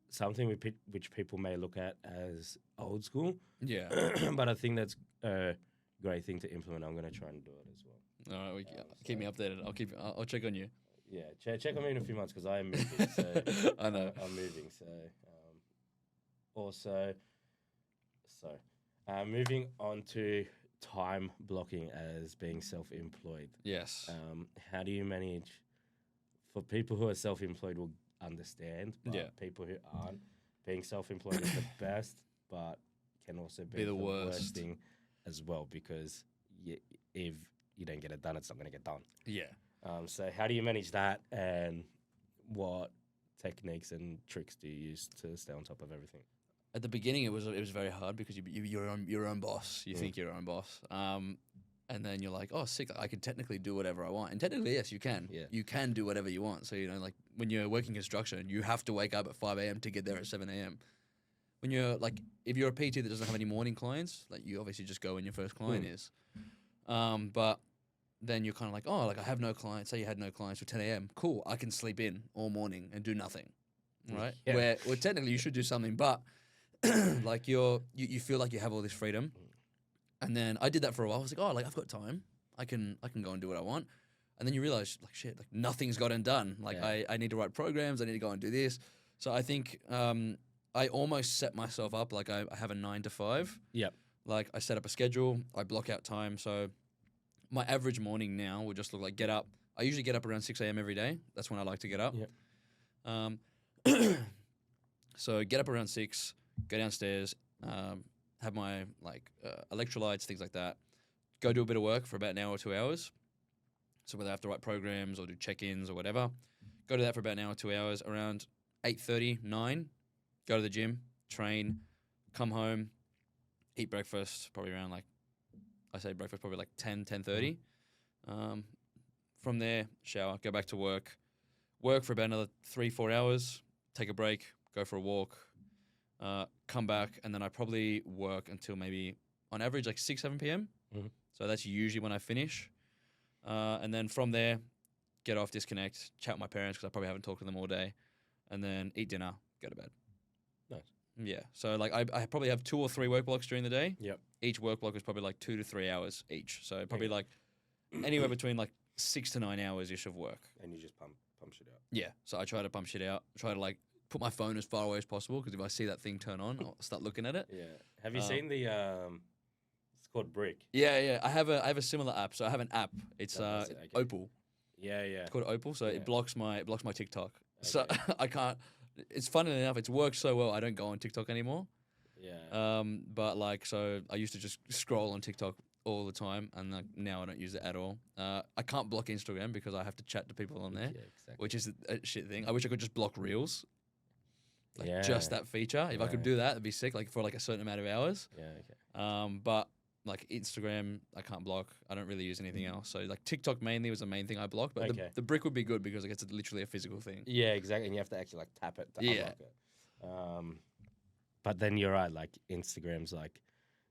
something which people may look at as old school. Yeah. But I think that's a great thing to implement. I'm going to try and do it as well. All right. Keep me updated. I'll check on you. Yeah, check on me in a few months because I am moving. So I know. I'm moving. So moving on to time blocking as being self-employed. Yes. How do you manage? For people who are self-employed will understand, but Yeah. people who aren't, being self-employed is the best, but can also be the the worst worst. thing as well because if you don't get it done, it's not going to get done. Yeah. So how do you manage that, and what techniques and tricks do you use to stay on top of everything? At the beginning, it was very hard because you're your own boss. You think you're your own boss. And then you're like, oh, sick! I can technically do whatever I want. And technically, yes, you can. Yeah. You can do whatever you want. So like when you're working construction, you have to wake up at 5 a.m. to get there at 7 a.m. When you're like, if you're a PT that doesn't have any morning clients, like you obviously just go when your first client is. But then you're kind of like, oh, like I have no clients. Say you had no clients for 10 a.m. Cool, I can sleep in all morning and do nothing, right? Yeah. Where technically you should do something, but like you feel like you have all this freedom. And then I did that for a while. I was like, oh, like I've got time. I can go and do what I want. And then you realize, like, shit, like nothing's gotten done. Like I need to write programs. I need to go and do this. So I think I almost set myself up like I have a 9 to 5. Yep. Like I set up a schedule. I block out time. So my average morning now would just look like get up. I usually get up around 6 a.m. every day. That's when I like to get up. Yep. So get up around 6, go downstairs, have my electrolytes, things like that. Go do a bit of work for about an hour or 2 hours. So whether I have to write programs or do check-ins or whatever, go do that for about an hour or 2 hours. Around 8:30, 9, go to the gym, train, come home, eat breakfast, probably around I say breakfast probably 10, 10:30. From there, shower, go back to work for about another 3-4 hours, take a break, go for a walk, come back, and then I probably work until maybe on average 6-7 p.m. So that's usually when I finish. And then from there, get off, disconnect, chat with my parents because I probably haven't talked to them all day, and then eat dinner, go to bed. Nice. Yeah. So I probably have 2 or 3 work blocks during the day. Yep. Each work block is probably 2 to 3 hours each. So probably anywhere between 6 to 9 hours ish of work. And you just pump shit out. Yeah. So I try to pump shit out. Try to put my phone as far away as possible because if I see that thing turn on, I'll start looking at it. Yeah. Have you seen the it's called Brick? Yeah. I have a similar app. So I have an app. It's That's it, okay. Opal. Yeah. It's called Opal. So Yeah. it blocks my TikTok. So Okay. I can't. It's funny enough. It's worked so well. I don't go on TikTok anymore. Yeah. But so I used to just scroll on TikTok all the time, and now I don't use it at all. I can't block Instagram because I have to chat to people on there, Yeah, exactly. which is a shit thing. I wish I could just block Reels. Just Yeah. that feature. If I could do that, it'd be sick. For a certain amount of hours. Yeah. Okay. But Instagram, I can't block. I don't really use anything else. So TikTok mainly was the main thing I blocked. But Okay. the brick would be good because it's literally a physical thing. Yeah, exactly. And you have to actually tap it to Yeah. unlock it. But then you're right. Instagram's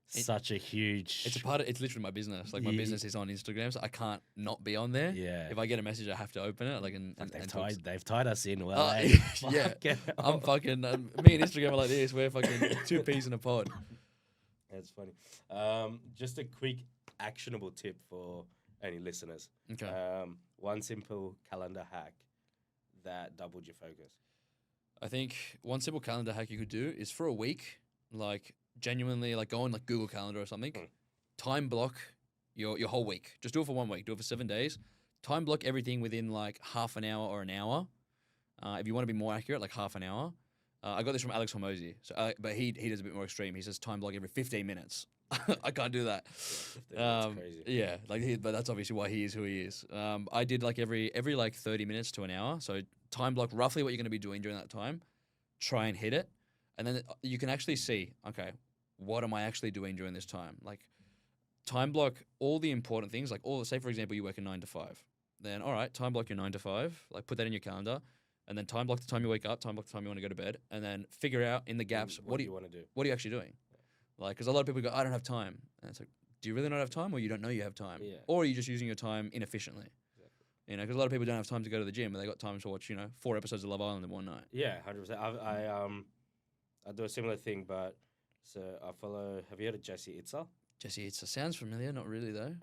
such a huge. It's a part of. It's literally my business. My business is on Instagram, so I can't not be on there. Yeah. If I get a message, I have to open it. They've tied us in well. Oh, eh? yeah. Fucking I'm hell. fucking. Me and Instagram are like this. We're fucking 2 peas in a pod. That's funny. Just a quick actionable tip for any listeners. Okay. One simple calendar hack that doubled your focus. I think one simple calendar hack you could do is for a week, genuinely, go on Google Calendar or something, time block your whole week. Just do it for 1 week. Do it for 7 days. Time block everything within half an hour or an hour. If you want to be more accurate, like half an hour. I got this from Alex Hormozy, but he does a bit more extreme. He says time block every 15 minutes. I can't do that. That's crazy. Yeah, but that's obviously why he is who he is. I did like every like 30 minutes to an hour. So time block roughly what you're going to be doing during that time. Try and hit it, and then you can actually see, okay, what am I actually doing during this time? Like time block all the important things. Like say for example you work a 9 to 5. Then all right, time block your 9 to 5. Like put that in your calendar. And then time block the time you wake up, time block the time you want to go to bed, and then figure out in the gaps what do you want to do? What are you actually doing? Yeah. Like, because a lot of people go, I don't have time, and it's like, do you really not have time, or you don't know you have time, or are you just using your time inefficiently? Exactly. You know, because a lot of people don't have time to go to the gym, but they got time to watch 4 episodes of Love Island in one night. Yeah, 100%. I do a similar thing, but so I follow. Have you heard of Jesse Itzer? Jesse Itzer sounds familiar, not really though.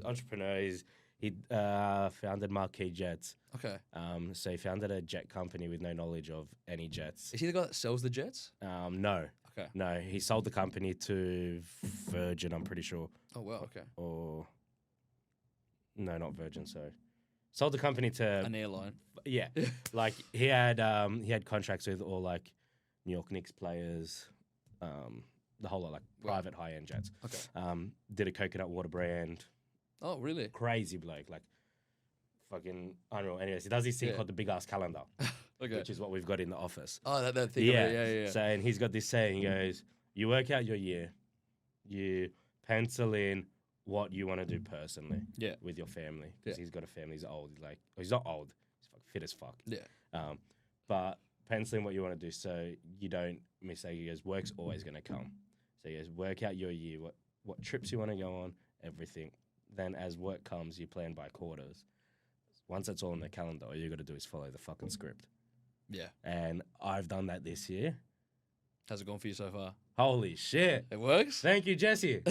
Entrepreneur. He founded Marquee Jets. Okay. So he founded a jet company with no knowledge of any jets. Is he the guy that sells the jets? No. Okay. No, he sold the company to Virgin, I'm pretty sure. Oh, wow, okay. Or, no, not Virgin, sorry. Sold the company to... An airline. Yeah. Like, he had contracts with all, like, New York Knicks players, the whole lot, like, private high-end jets. Okay. Did a coconut water brand. Oh, really? Crazy bloke, like fucking unreal. Anyways, he does this thing called the big ass calendar, which is what we've got in the office. Oh, that thing. Yeah. So, and he's got this saying, he goes, you work out your year, you pencil in what you want to do personally with your family. Because he's got a family, he's old. He's not old, he's fit as fuck. Yeah. But pencil in what you want to do so you don't miss out. He goes, work's always going to come. So he goes, work out your year, what trips you want to go on, everything. Then as work comes, you plan by quarters. Once it's all in the calendar, all you got to do is follow the fucking script. Yeah. And I've done that this year. How's it gone for you so far? Holy shit. It works? Thank you, Jesse.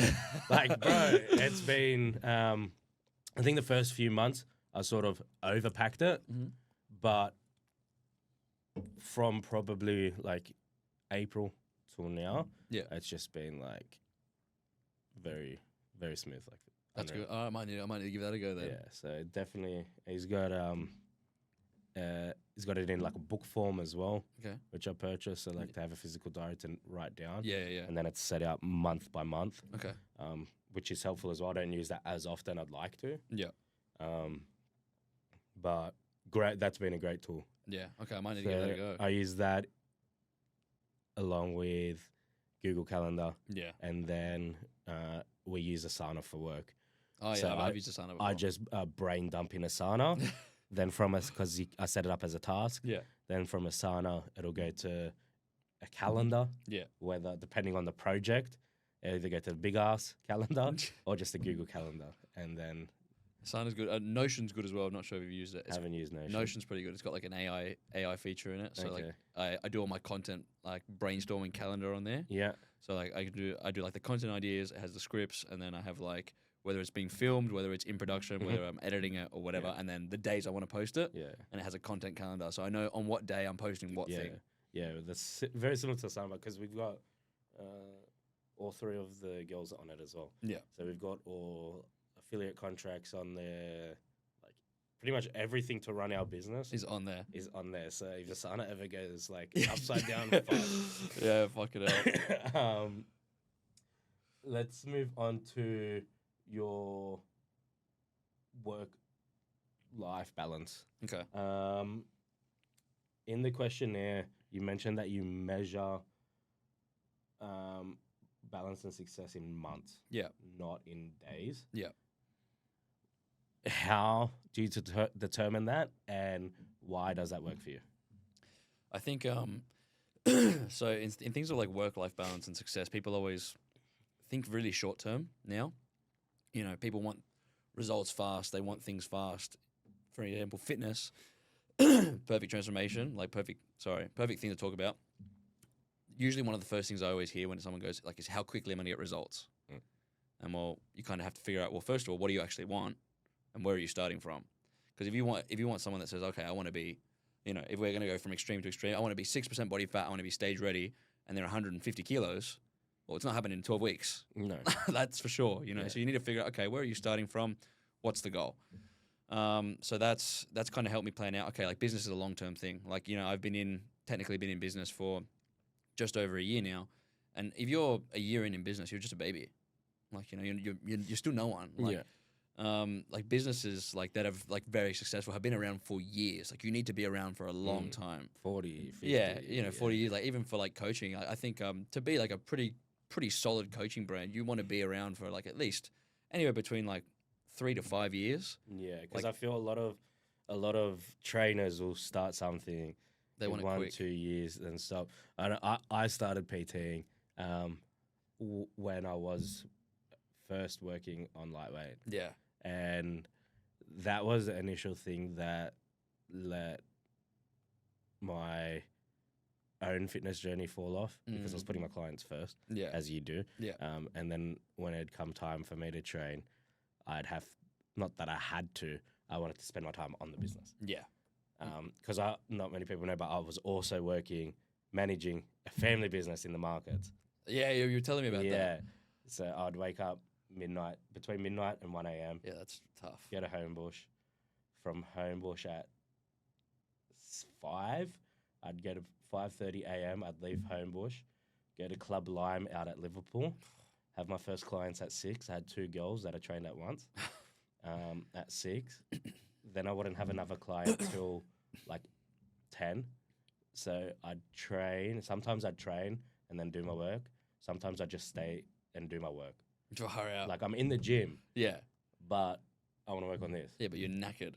Like, bro, it's been, I think the first few months, I sort of overpacked it. Mm-hmm. But from probably like April till now, it's just been like very, very smooth. Like, that's good. I might need to give that a go then. Yeah, so definitely he's got it in like a book form as well. Okay. Which I purchased, so like to have a physical diary to write down. Yeah. And then it's set out month by month. Okay. Which is helpful as well. I don't use that as often I'd like to. Yeah. But great, that's been a great tool. Yeah. Okay, I might need to give that a go. I use that along with Google Calendar. Yeah. And then we use Asana for work. Oh, yeah, so I've used Asana before. I just brain dump in Asana. Then from us, because I set it up as a task. Yeah. Then from Asana, it'll go to a calendar. Yeah. Whether, depending on the project, it'll either go to the big ass calendar or just a Google Calendar. And then Asana's good. Notion's good as well. I'm not sure if you've used it. I haven't used Notion. Notion's pretty good. It's got like an AI feature in it. So like I do all my content like brainstorming calendar on there. Yeah. So like I do like the content ideas. It has the scripts, and then I have like whether it's being filmed, whether it's in production, whether I'm editing it or whatever, and then the days I want to post it. Yeah. And it has a content calendar, so I know on what day I'm posting what thing. Yeah, that's very similar to Asana because we've got all three of the girls on it as well. Yeah. So we've got all affiliate contracts on there. Like pretty much everything to run our business is on there. So if Asana ever goes like upside down, yeah, fuck it out. Let's move on to your work-life balance. Okay. In the questionnaire, you mentioned that you measure balance and success in months. Yeah. Not in days. Yeah. How do you determine that, and why does that work for you? I think so in things of like work-life balance and success, people always think really short-term now. You know, people want results fast. They want things fast. For example, fitness, perfect transformation, like perfect thing to talk about. Usually one of the first things I always hear when someone goes like is how quickly I'm going to get results. And well, you kind of have to figure out, well, first of all, what do you actually want and where are you starting from? Because if you want someone that says, okay, I want to be, you know, if we're going to go from extreme to extreme, I want to be 6% body fat, I want to be stage ready, and they're 150 kilos. Well, it's not happening in 12 weeks. No. That's for sure, you know. So you need to figure out, okay, where are you starting from? What's the goal? So that's kind of helped me plan out. Okay, like business is a long-term thing. Like, you know, I've technically been in business for just over a year now. And if you're a year in business, you're just a baby. Like, you know, you're still no one. Like, like businesses like that have like very successful have been around for years. Like, you need to be around for a long time. 40, 50. Yeah, you know, 40 years. Like, even for like coaching, I think to be like a pretty solid coaching brand, you want to be around for like at least anywhere between like 3 to 5 years. Yeah, because Like- I feel a lot of trainers will start something. They in want it 1, quick. 2 years and stop. I started PTing when I was first working on lightweight, Yeah. and that was the initial thing that let my own fitness journey fall off because I was putting my clients first, Yeah. as you do. Yeah. And then when it'd come time for me to train, I'd have, not that I had to, I wanted to spend my time on the business. Yeah. Because not many people know, but I was also managing a family business in the markets. Yeah, you were telling me about that. Yeah. So I'd wake up between midnight and 1 a.m. Yeah, that's tough. Go to Homebush. From Homebush at 5, I'd go to 5:30 a.m. I'd leave Homebush, go to Club Lime out at Liverpool, have my first clients at 6. I had 2 girls that I trained at once at 6. Then I wouldn't have another client till like 10. So I'd train. Sometimes I'd train and then do my work. Sometimes I'd just stay and do my work. Far out. Like, I'm in the gym, Yeah. but I want to work on this. Yeah, but you're knackered.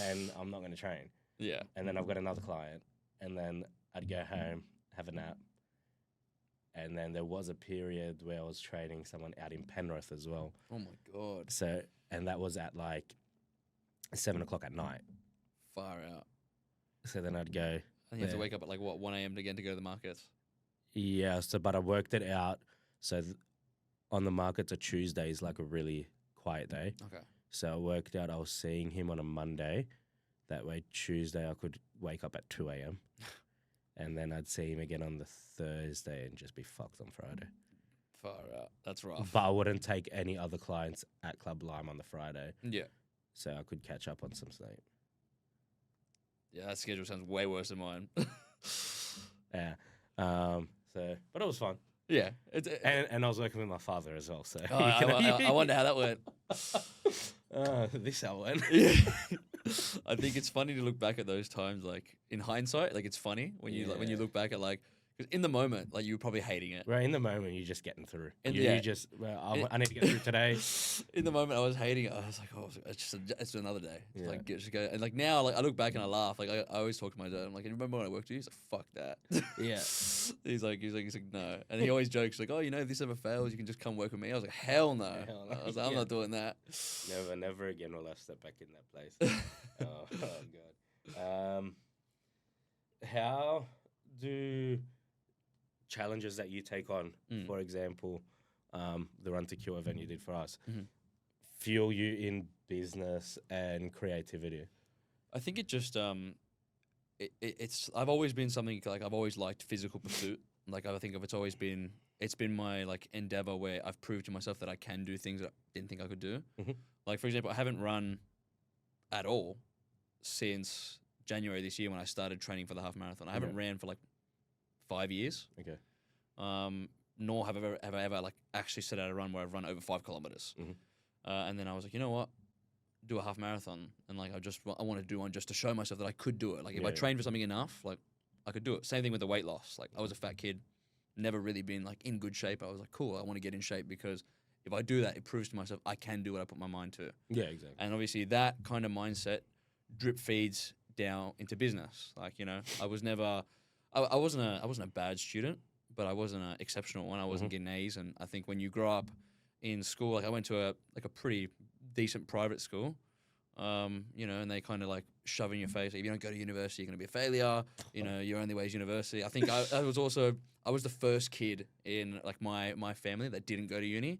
And I'm not going to train. Yeah. And then I've got another client. And then I'd go home, have a nap. And then there was a period where I was training someone out in Penrith as well. Oh my God. So, and that was at like 7 o'clock at night. Far out. So then I'd go. And you have to there. wake up at like what, 1 a.m. again to go to the markets? Yeah, so but I worked it out. So on the markets, a Tuesday is like a really quiet day. Okay. So I worked out I was seeing him on a Monday. That way Tuesday I could wake up at 2 a.m. And then I'd see him again on the Thursday and just be fucked on Friday. Far out. That's rough. But I wouldn't take any other clients at Club Lime on the Friday. Yeah. So I could catch up on some sleep. Yeah, that schedule sounds way worse than mine. Yeah. So, but it was fun. Yeah. And I was working with my father as well. So I wonder how that went. This how it went. Yeah. I think it's funny to look back at those times, like in hindsight, like it's funny when you like when you look back at like, because in the moment, like you were probably hating it. Right, in the moment, you're just getting through. And You just, I need to get through today. In the moment, I was hating it. I was like, oh, it's another day. It's Yeah. like, just go. And like now, like I look back and I laugh. Like I always talk to my dad. I'm like, you remember when I worked with you? He's like, fuck that. Yeah. He's like, no. And he always jokes like, oh, you know, if this ever fails, you can just come work with me. I was like, hell no. Hell no. I was like, I'm Yeah. not doing that. Never again will I step back in that place. Oh God. How do challenges that you take on, for example, the Run to Cure event you did for us, fuel you in business and creativity? I think it just it's I've always been something like I've always liked physical pursuit. Like I think it's been my like endeavor where I've proved to myself that I can do things that I didn't think I could do. Like for example, I haven't run at all since January this year when I started training for the half marathon. I haven't ran for like 5 years. Okay. Nor have I ever like actually set out a run where I've run over 5 kilometers. And then I was like, you know what? Do a half marathon, and like I want to do one just to show myself that I could do it. Like if I trained for something enough, like I could do it. Same thing with the weight loss. Like I was a fat kid, never really been like in good shape. I was like, cool, I want to get in shape because if I do that, it proves to myself I can do what I put my mind to. Yeah, exactly. And obviously that kind of mindset drip feeds down into business. Like, you know, I was never, I wasn't a bad student, but I wasn't an exceptional one. I wasn't getting A's. And I think when you grow up in school, like I went to a pretty decent private school, you know, and they kind of like shove in your face, if you don't go to university, you're going to be a failure. You know, your only way is university. I think I was the first kid in like my family that didn't go to uni.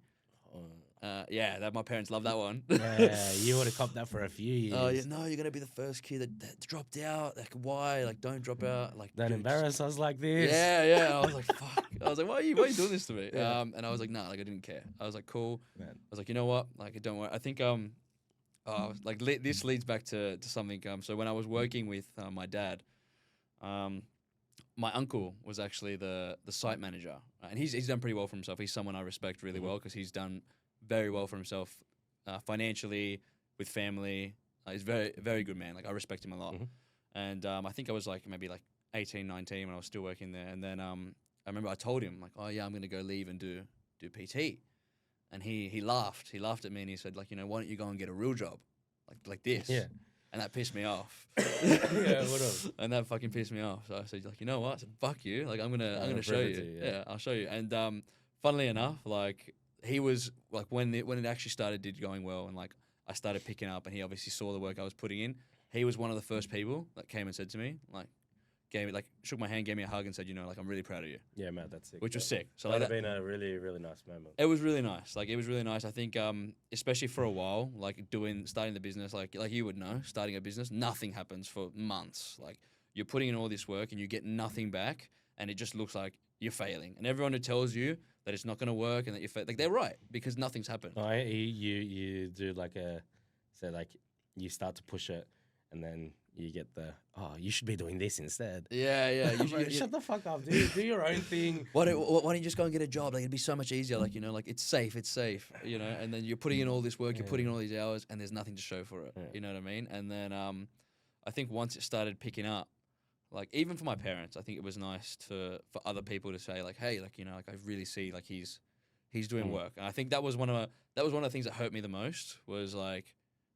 Yeah, that my parents love that one. Yeah, you would have copped that for a few years. Oh, yeah, no, you're gonna be the first kid that dropped out. Like, why? Like, don't drop out. Like, Don't dude, embarrass us like this. Yeah. I was like, fuck. I was like, why are you doing this to me? And I was like, nah, like I didn't care. I was like, cool. Man. I was like, you know what? Like, don't worry. I think This leads back to something. So when I was working with my dad, my uncle was actually the site manager, and he's done pretty well for himself. He's someone I respect really well because he's done very well for himself financially, with family. He's very, very good man. Like, I respect him a lot. And I think I was like maybe like 18, 19 when I was still working there. And then I remember I told him like, oh yeah, I'm going to go leave and do PT. And he laughed. He laughed at me and he said like, why don't you go and get a real job like this? Yeah. And that pissed me off. Yeah, what else? And that fucking pissed me off. So I said like, you know what? I said, fuck you. Like, I'm gonna show you. Yeah, I'll show you. And funnily enough, like, he was like, when it actually did going well, and like I started picking up, and he obviously saw the work I was putting in. He was one of the first people that came and said to me, like, shook my hand, gave me a hug, and said, like, I'm really proud of you. Yeah, man, that's sick. Which was sick. So that'd have been a really, really nice moment. It was really nice. Like, it was really nice. I think, especially for a while, like starting the business, like you would know, starting a business, nothing happens for months. Like, you're putting in all this work and you get nothing back, and it just looks like you're failing. And everyone who tells you that it's not going to work and that you're like, they're right, because nothing's happened. Oh, you do like you start to push it, and then you get you should be doing this instead. Yeah. Shut the fuck up, dude. Do your own thing. Why don't you just go and get a job? Like, it'd be so much easier. Like, like, it's safe. And then you're putting in all this work, you're putting in all these hours, and there's nothing to show for it. Yeah. You know what I mean? And then I think once it started picking up, like, even for my parents, I think it was nice for other people to say like, hey, like, like, I really see like he's doing work. And I think that was one of the things that hurt me the most, was like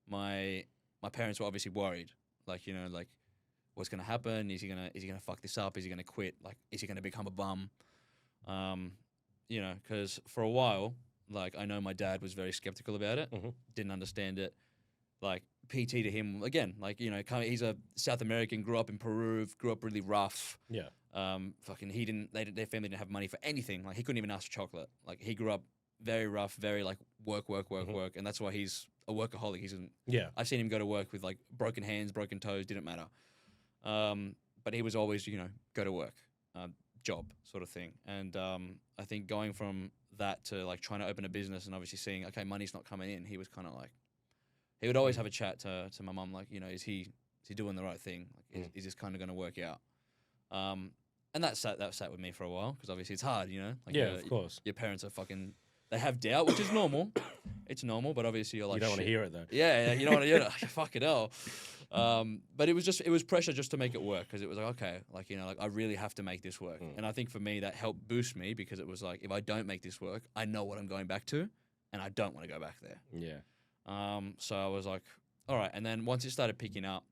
my parents were obviously worried. Like, like, what's gonna happen? Is he gonna fuck this up? Is he gonna quit? Like, is he gonna become a bum? Because for a while, like, I know my dad was very skeptical about it, didn't understand it. Like, PT to him, again, like, he's a South American, grew up in Peru, grew up really rough. Yeah. Their family didn't have money for anything. Like, he couldn't even ask for chocolate. Like, he grew up very rough, very like work, and that's why he's a workaholic. I've seen him go to work with like broken hands, broken toes, didn't matter. But he was always, go to work, job sort of thing. And I think going from that to like trying to open a business and obviously seeing, okay, money's not coming in, he was kind of like, he would always have a chat to my mum, like, is he doing the right thing? Like, is this kind of going to work out? And that sat with me for a while, because obviously it's hard, Like, of course. Your parents are fucking, they have doubt, which is normal. It's normal, but obviously you're like, you don't want to hear it though. Yeah, you don't want to hear it. Fuck it hell. But it was pressure just to make it work, because it was like, okay, like, like, I really have to make this work. And I think for me that helped boost me, because it was like, if I don't make this work, I know what I'm going back to, and I don't want to go back there. Yeah. So I was like, all right. And then once it started picking up,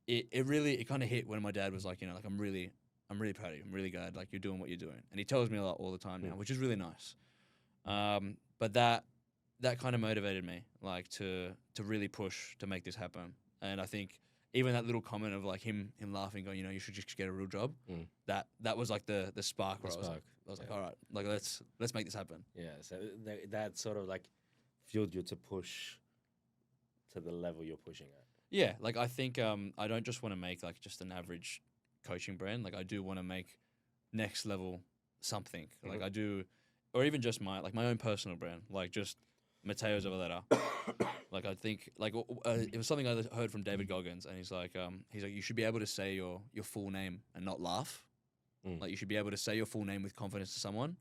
it kind of hit when my dad was like, like, I'm really proud of you. I'm really glad, like, you're doing what you're doing. And he tells me a lot all the time now, which is really nice. But that kind of motivated me, like, to really push to make this happen. And I think even that little comment of like him laughing, going, you should just get a real job. That was like the spark. Where I was like, all right, like, let's make this happen. Yeah. So that sort of like fueled you to push to the level you're pushing at. Yeah. Like, I think I don't just want to make like just an average coaching brand. Like, I do want to make next level something. Like, I do, or even just my own personal brand, like just Matteo Zavaleta. Like, I think, like, it was something I heard from David Goggins, and he's like, you should be able to say your full name and not laugh. Like, you should be able to say your full name with confidence to someone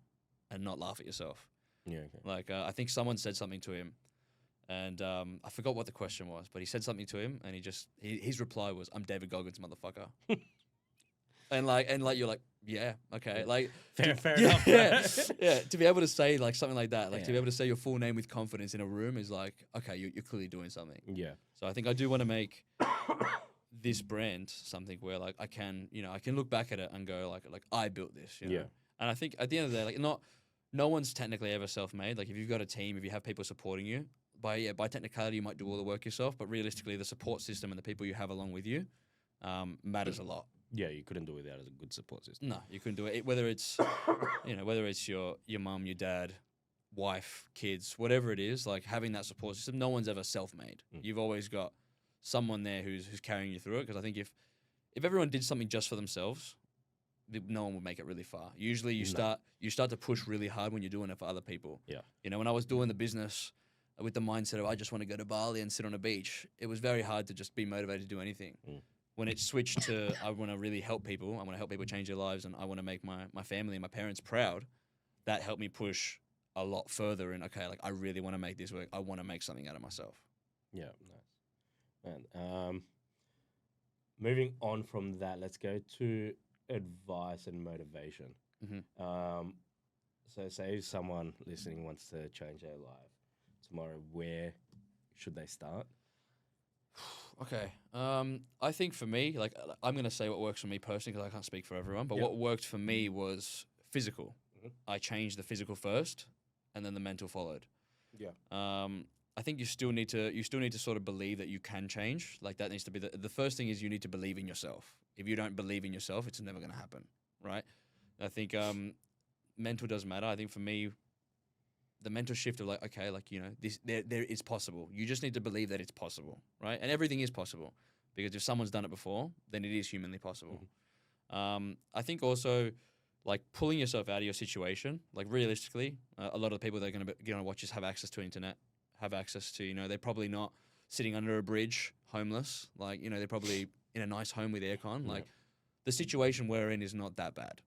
and not laugh at yourself. Yeah. Okay. Like, I think someone said something to him, and I forgot what the question was, but he said something to him, and his reply was, "I'm David Goggins, motherfucker." And you're like, yeah, okay, like fair enough. Yeah. To be able to say like something like that, like to be able to say your full name with confidence in a room is like, okay, you're clearly doing something. Yeah. So I think I do want to make this brand something where like I can look back at it and go like I built this. You know? Yeah. And I think at the end of the day, like no one's technically ever self-made. Like, if you've got a team, if you have people supporting you, by technicality you might do all the work yourself, but realistically the support system and the people you have along with you matters a lot. Yeah, you couldn't do it without a good support system. No, you couldn't do it. Whether it's whether it's your mum, your dad, wife, kids, whatever it is, like, having that support system. No one's ever self-made. You've always got someone there who's carrying you through it. Because I think if everyone did something just for themselves, no one would make it really far. Usually you start to push really hard when you're doing it for other people. Yeah. When I was doing the business, with the mindset of I just want to go to Bali and sit on a beach, it was very hard to just be motivated to do anything. When it switched to I want to really help people, I want to help people change their lives, and I want to make my family and my parents proud, that helped me push a lot further in, okay, like I really want to make this work. I want to make something out of myself. Yeah, nice. And moving on from that, let's go to advice and motivation. So say someone listening wants to change their life tomorrow, where should they start? Okay. I think for me, like I'm going to say what works for me personally because I can't speak for everyone, but what worked for me was physical. I changed the physical first and then the mental followed. Yeah. I think you still need to sort of believe that you can change. Like that needs to be the first thing is you need to believe in yourself. If you don't believe in yourself, it's never going to happen, right? I think mental does matter. I think for me, the mental shift of like, okay, like, you know, this there is possible. You just need to believe that it's possible, right? And everything is possible because if someone's done it before, then it is humanly possible. I think also like pulling yourself out of your situation, like realistically, a lot of the people that are going to watch this have access to internet, have access to, you know, they're probably not sitting under a bridge, homeless. Like, you know, they're probably in a nice home with aircon. Like the situation we're in is not that bad,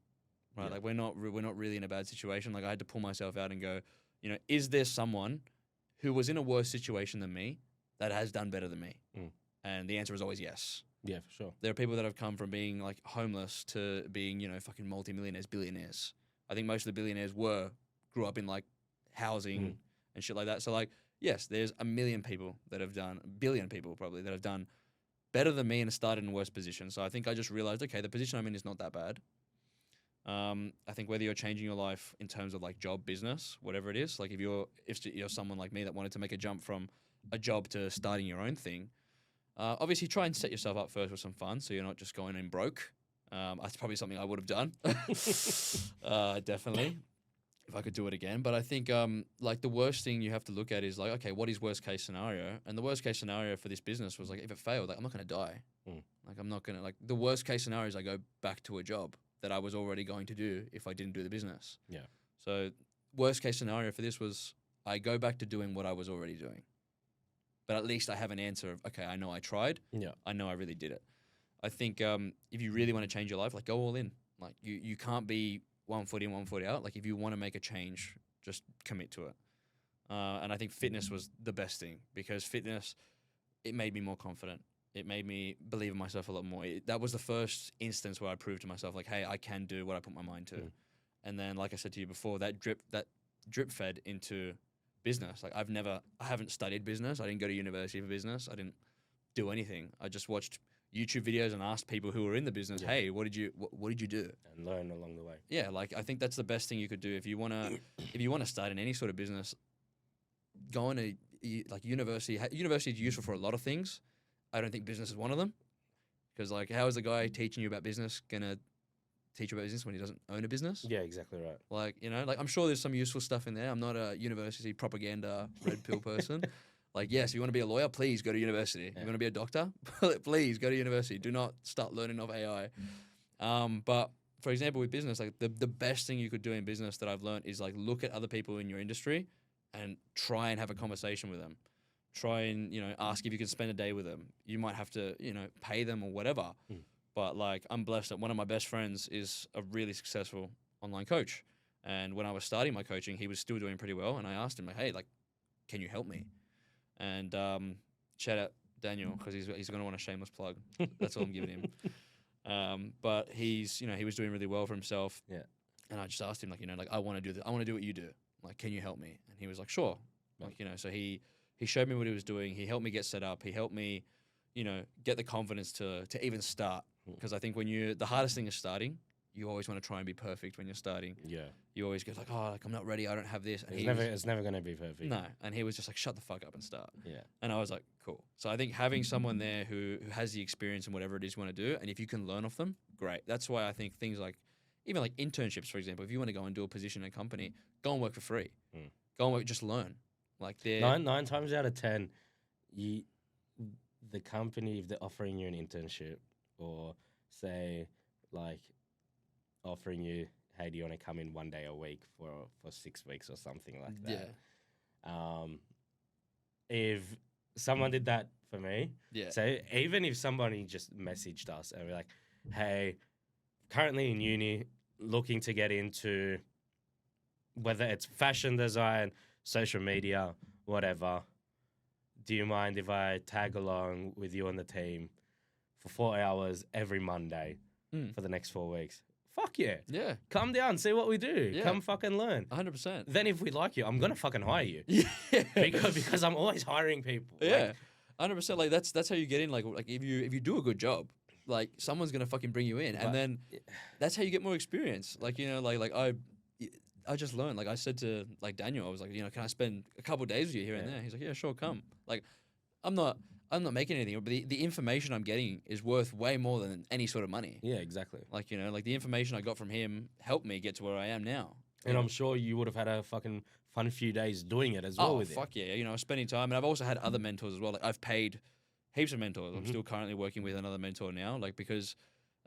right? Like we're not really in a bad situation. Like I had to pull myself out and go, you know, is there someone who was in a worse situation than me that has done better than me? And the answer is always yes. Yeah, for sure. There are people that have come from being like homeless to being, you know, fucking multimillionaires, billionaires. I think most of the billionaires grew up in like housing and shit like that. So like, yes, there's a billion people that have done better than me and started in a worse position. So I think I just realized, okay, the position I'm in is not that bad. I think whether you're changing your life in terms of like job, business, whatever it is, like if you're someone like me that wanted to make a jump from a job to starting your own thing, obviously try and set yourself up first with some fun so you're not just going in broke. That's probably something I would have done. Definitely. If I could do it again. But I think like the worst thing you have to look at is like, okay, what is worst case scenario? And the worst case scenario for this business was like, if it failed, like I'm not going to die. Like I'm not going to, like the worst case scenario is I go back to a job that I was already going to do if I didn't do the business. Yeah. So worst case scenario for this was I go back to doing what I was already doing. But at least I have an answer of, okay, I know I tried. Yeah. I know I really did it. I think if you really want to change your life, like go all in. Like you can't be 1 foot in, 1 foot out. Like if you want to make a change, just commit to it. And I think fitness was the best thing because fitness, it made me more confident. It made me believe in myself a lot more. That was the first instance where I proved to myself, like, hey, I can do what I put my mind to. And then, like I said to you before, that drip fed into business. Like I haven't studied business. I didn't go to university for business. I didn't do anything. I just watched YouTube videos and asked people who were in the business, hey, what did you do? And learn along the way. Yeah, like I think that's the best thing you could do if you wanna start in any sort of business. Going to like university. University is useful for a lot of things. I don't think business is one of them. Because like, how is the guy teaching you about business gonna teach you about business when he doesn't own a business? Yeah, exactly right. Like, you know, like I'm sure there's some useful stuff in there. I'm not a university propaganda red pill person. Like, yes, if you want to be a lawyer, please go to university. You want to be a doctor? Please go to university. Do not start learning of AI. But for example, with business, like the best thing you could do in business that I've learned is like look at other people in your industry and try and have a conversation with them. Try and, you know, ask if you can spend a day with them. You might have to, you know, pay them or whatever. But like I'm blessed that one of my best friends is a really successful online coach. And when I was starting my coaching, he was still doing pretty well. And I asked him like, hey, like, can you help me? And shout out Daniel because he's going to want a shameless plug. That's all I'm giving him. But he was doing really well for himself. Yeah. And I just asked him like, you know, like I want to do this. I want to do what you do. Like, can you help me? And he was like, sure. Like, you know, so he showed me what he was doing. He helped me get set up. He helped me, you know, get the confidence to even start. Because I think the hardest thing is starting. You always want to try and be perfect when you're starting. Yeah. You always go like, oh, like I'm not ready. I don't have this. And it's never going to be perfect. No. And he was just like, shut the fuck up and start. Yeah. And I was like, cool. So I think having someone there who has the experience in whatever it is you want to do, and if you can learn off them, great. That's why I think things like, even like internships, for example, if you want to go and do a position in a company, go and work for free. Go and work, just learn. Like nine times out of 10, the company, if they're offering you an internship or say like offering you, hey, do you want to come in 1 day a week for 6 weeks or something like that? Yeah. if someone did that for me, Yeah. so even if somebody just messaged us and we're like, hey, currently in uni, looking to get into whether it's fashion design, social media, whatever, do you mind if I tag along with you on the team for 4 hours every Monday for the next 4 weeks? Fuck yeah. Yeah. Come down, see what we do. Yeah. Come fucking learn. 100%. Then if we like you, I'm going to fucking hire you. Yeah. because I'm always hiring people. Yeah. 100%. Like that's how you get in. Like if you do a good job, like someone's gonna fucking bring you in, and then that's how you get more experience. Like like I just learned. Like I said to like Daniel, I was like, can I spend a couple of days with you here and there? He's like, yeah, sure, come. Like I'm not making anything, but the information I'm getting is worth way more than any sort of money. Yeah, exactly. Like like the information I got from him helped me get to where I am now. And I'm sure you would have had a fucking fun few days doing it as well with fuck yeah. Spending time. And I've also had other mentors as well. Like I've paid heaps of mentors. I'm still currently working with another mentor now. Like because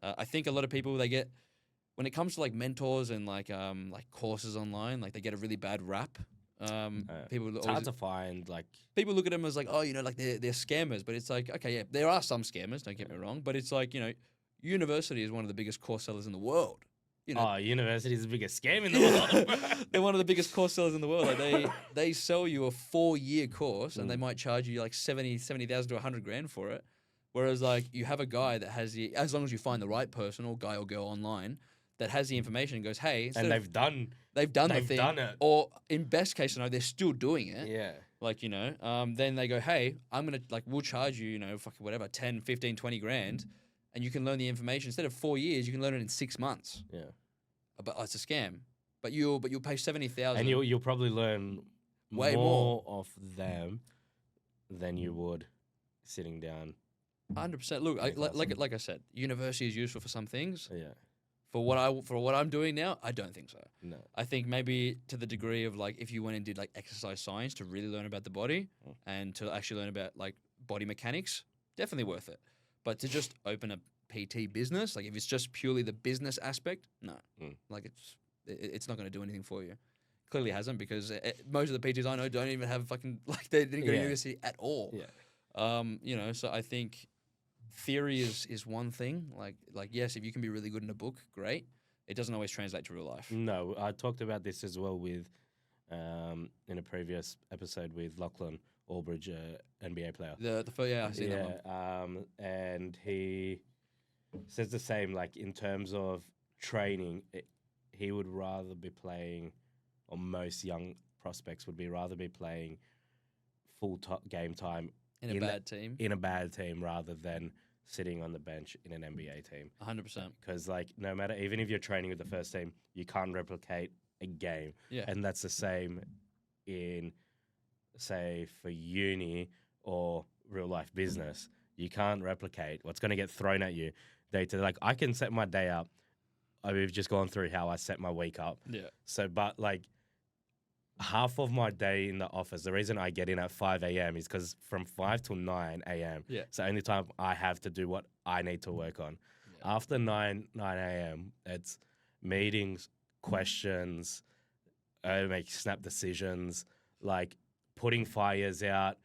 I think a lot of people, they get, when it comes to like mentors and like courses online, like they get a really bad rap. People it's hard to find, like... People look at them as like, oh, like they're scammers. But it's like, okay, yeah, there are some scammers, don't get me wrong. But it's like, university is one of the biggest course sellers in the world. University is the biggest scam in the world. They're one of the biggest course sellers in the world. Like they sell you a 4-year course and they might charge you like 70,000 to 100 grand for it. Whereas like you have a guy that has as long as you find the right person or guy or girl online that has the information and goes, hey, and they've done it. Or in best case scenario, they're still doing it. Yeah. Like, then they go, hey, I'm going to, we'll charge you, fucking whatever, 10, 15, 20 grand. And you can learn the information. Instead of 4 years, you can learn it in 6 months. Yeah. But it's a scam. But you'll pay 70,000. And you'll probably learn way more of them than you would sitting down. 100%. Look, like I said, university is useful for some things. Yeah. For what I'm doing now, I don't think so. No. I think maybe to the degree of like if you went and did like exercise science to really learn about the body and to actually learn about like body mechanics, definitely worth it. But to just open a PT business, like if it's just purely the business aspect, no. Like it's not going to do anything for you. Clearly hasn't, because most of the PTs I know don't even have fucking, like they didn't go to university at all. Yeah. So I think theory is one thing. Like yes, if you can be really good in a book, great. It doesn't always translate to real life. No, I talked about this as well with in a previous episode with Lachlan Albridge, NBA player. I see that one. And he says the same. Like in terms of training, he would rather be playing, or most young prospects would rather be playing full game time in a bad team rather than sitting on the bench in an NBA team. 100%. Because like no matter, even if you're training with the first team, you can't replicate a game. Yeah. And that's the same in, say, for uni or real life business. You can't replicate what's going to get thrown at you day to day. Like I can set my day up. We've just gone through how I set my week up. Yeah. So, but like half of my day in the office, the reason I get in at 5 a.m. is because from 5 till 9 a.m. Yeah. It's the only time I have to do what I need to work on. Yeah. After 9 a.m., it's meetings, questions, make snap decisions, like putting fires out.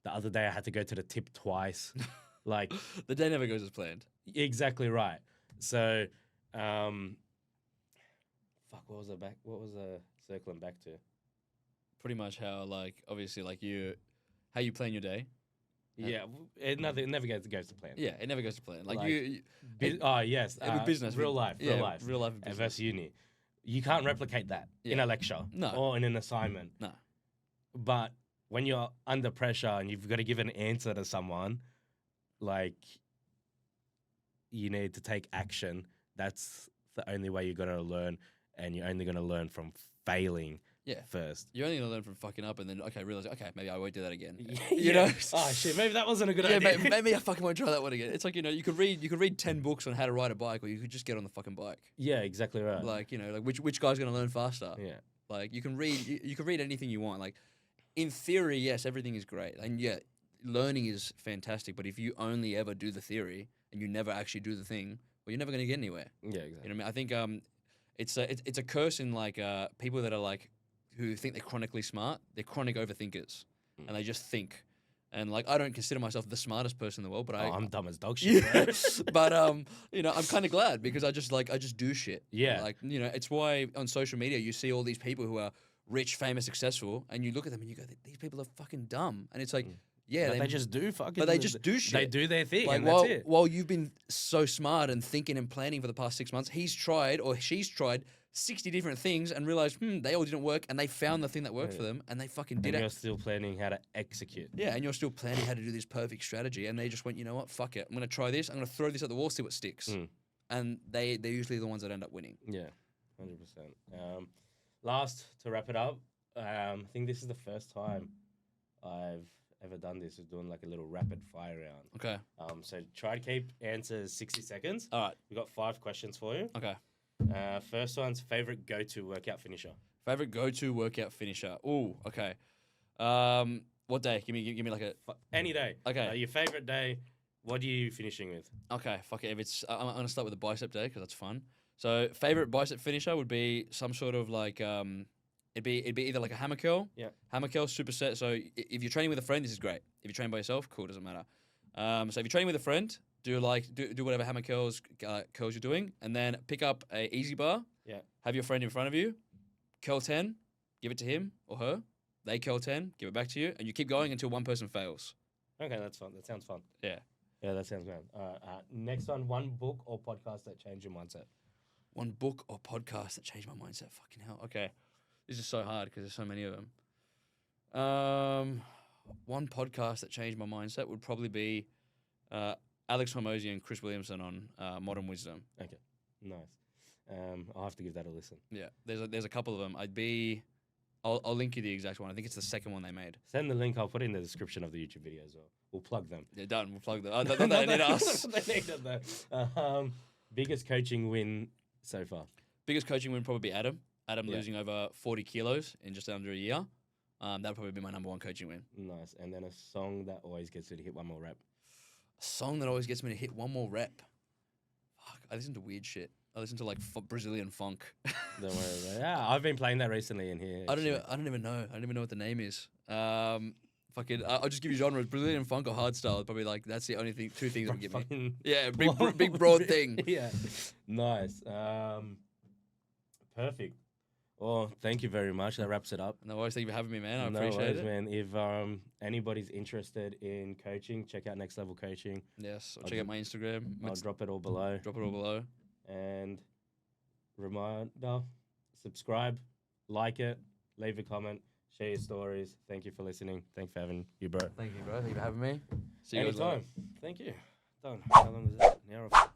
The other day I had to go to the tip twice. Like the day never goes as planned. Exactly right. So, what was the circling back to? Pretty much how, like, obviously, like how you plan your day. Yeah, it never goes to plan. Yeah, it never goes to plan. Like yes, business, real life, business. versus uni. You can't replicate that in a lecture or in an assignment. No. But when you're under pressure and you've got to give an answer to someone, like, you need to take action. That's the only way you're going to learn, and you're only going to learn from failing first. You're only going to learn from fucking up and then, realize, maybe I won't do that again. Yeah. Oh, shit, maybe that wasn't a good idea. Maybe I fucking won't try that one again. It's like, you could read 10 books on how to ride a bike, or you could just get on the fucking bike. Yeah, exactly right. Like, like which guy's going to learn faster? Yeah. Like, you can read anything you want. Like, in theory, yes, everything is great. And yeah, learning is fantastic, but if you only ever do the theory and you never actually do the thing, well, you're never going to get anywhere. Yeah, exactly. You know what I mean? I think it's a curse in like people that are like, who think they're chronically smart. They're chronic overthinkers. and they just think. And like, I don't consider myself the smartest person in the world, but I'm dumb as dog shit, bro. but you know, I'm kind of glad because I just do shit. Yeah. Like, you know, it's why on social media you see all these people who are rich, famous, successful, and you look at them and you go, these people are fucking dumb. And it's like, yeah, But they just do fucking. but they just do shit. They do their thing, Like, and that's it. while you've been so smart and thinking and planning for the past 6 months, he's tried or she's tried 60 different things and realized, they all didn't work, and they found the thing that worked for them, and they fucking did And it. you're still planning how to execute. Yeah, and you're still planning how to do this perfect strategy, and they just went, you know what, fuck it, I'm gonna try this, I'm gonna throw this at the wall, see what sticks, and they're usually the ones that end up winning. Yeah, 100%. Last to wrap it up, I think this is the first time I've ever done this, is doing like a little rapid fire round. Okay. So try to keep answers 60 seconds. All right. We've got 5 questions for you. Okay. First one's favorite go-to workout finisher. Favorite go-to workout finisher. Ooh, okay. What day? Give me like a. Any day. Okay. Your favorite day. What are you finishing with? Okay, fuck it. If it's, I'm gonna start with the bicep day because that's fun. So favorite bicep finisher would be some sort of like it'd be either like a hammer curl. Yeah. Hammer curl superset. So if you're training with a friend, this is great. If you're training by yourself, cool, doesn't matter. So if you're training with a friend, do whatever hammer curls you're doing, and then pick up a easy bar. Yeah. Have your friend in front of you, curl 10, give it to him or her. They curl 10, give it back to you, and you keep going until one person fails. Okay, that's fun. That sounds fun. Yeah. Yeah, that sounds good. Next one book or podcast that changed your mindset. One book or podcast that changed my mindset. Fucking hell. Okay. This is so hard because there's so many of them. One podcast that changed my mindset would probably be Alex Hormozy and Chris Williamson on Modern Wisdom. Okay, nice. I'll have to give that a listen. Yeah, there's a couple of them. I'll link you the exact one. I think it's the second one they made. Send the link. I'll put it in the description of the YouTube video as well. We'll plug them. Yeah, done. We'll plug them. They need us. They need it though. Biggest coaching win so far? Biggest coaching win probably be Adam. Adam losing over 40 kilos in just under a year. That'd probably be my number one coaching win. Nice. And then a song that always gets you to hit one more rep. A song that always gets me to hit one more rep. Fuck, I listen to weird shit. I listen to like Brazilian funk. Don't worry about it. Yeah, I've been playing that recently in here. I don't even know. I don't even know what the name is. Fucking, I'll just give you genres: Brazilian funk or hardstyle. Probably like that's the only two things that will give me. Yeah, big broad thing. Yeah, nice. Perfect. Well, thank you very much. That wraps it up. No worries. Thank you for having me, man. I no appreciate worries, it, man. If anybody's interested in coaching, check out Next Level Coaching. Yes, I'll check out my Instagram. I'll drop it all below. Drop it all below. And reminder: subscribe, like it, leave a comment, share your stories. Thank you for listening. Thanks for having you, bro. Thank you, bro. Thank you for having me. See you guys later. Anytime. Thank you. Done. How long was that? An hour.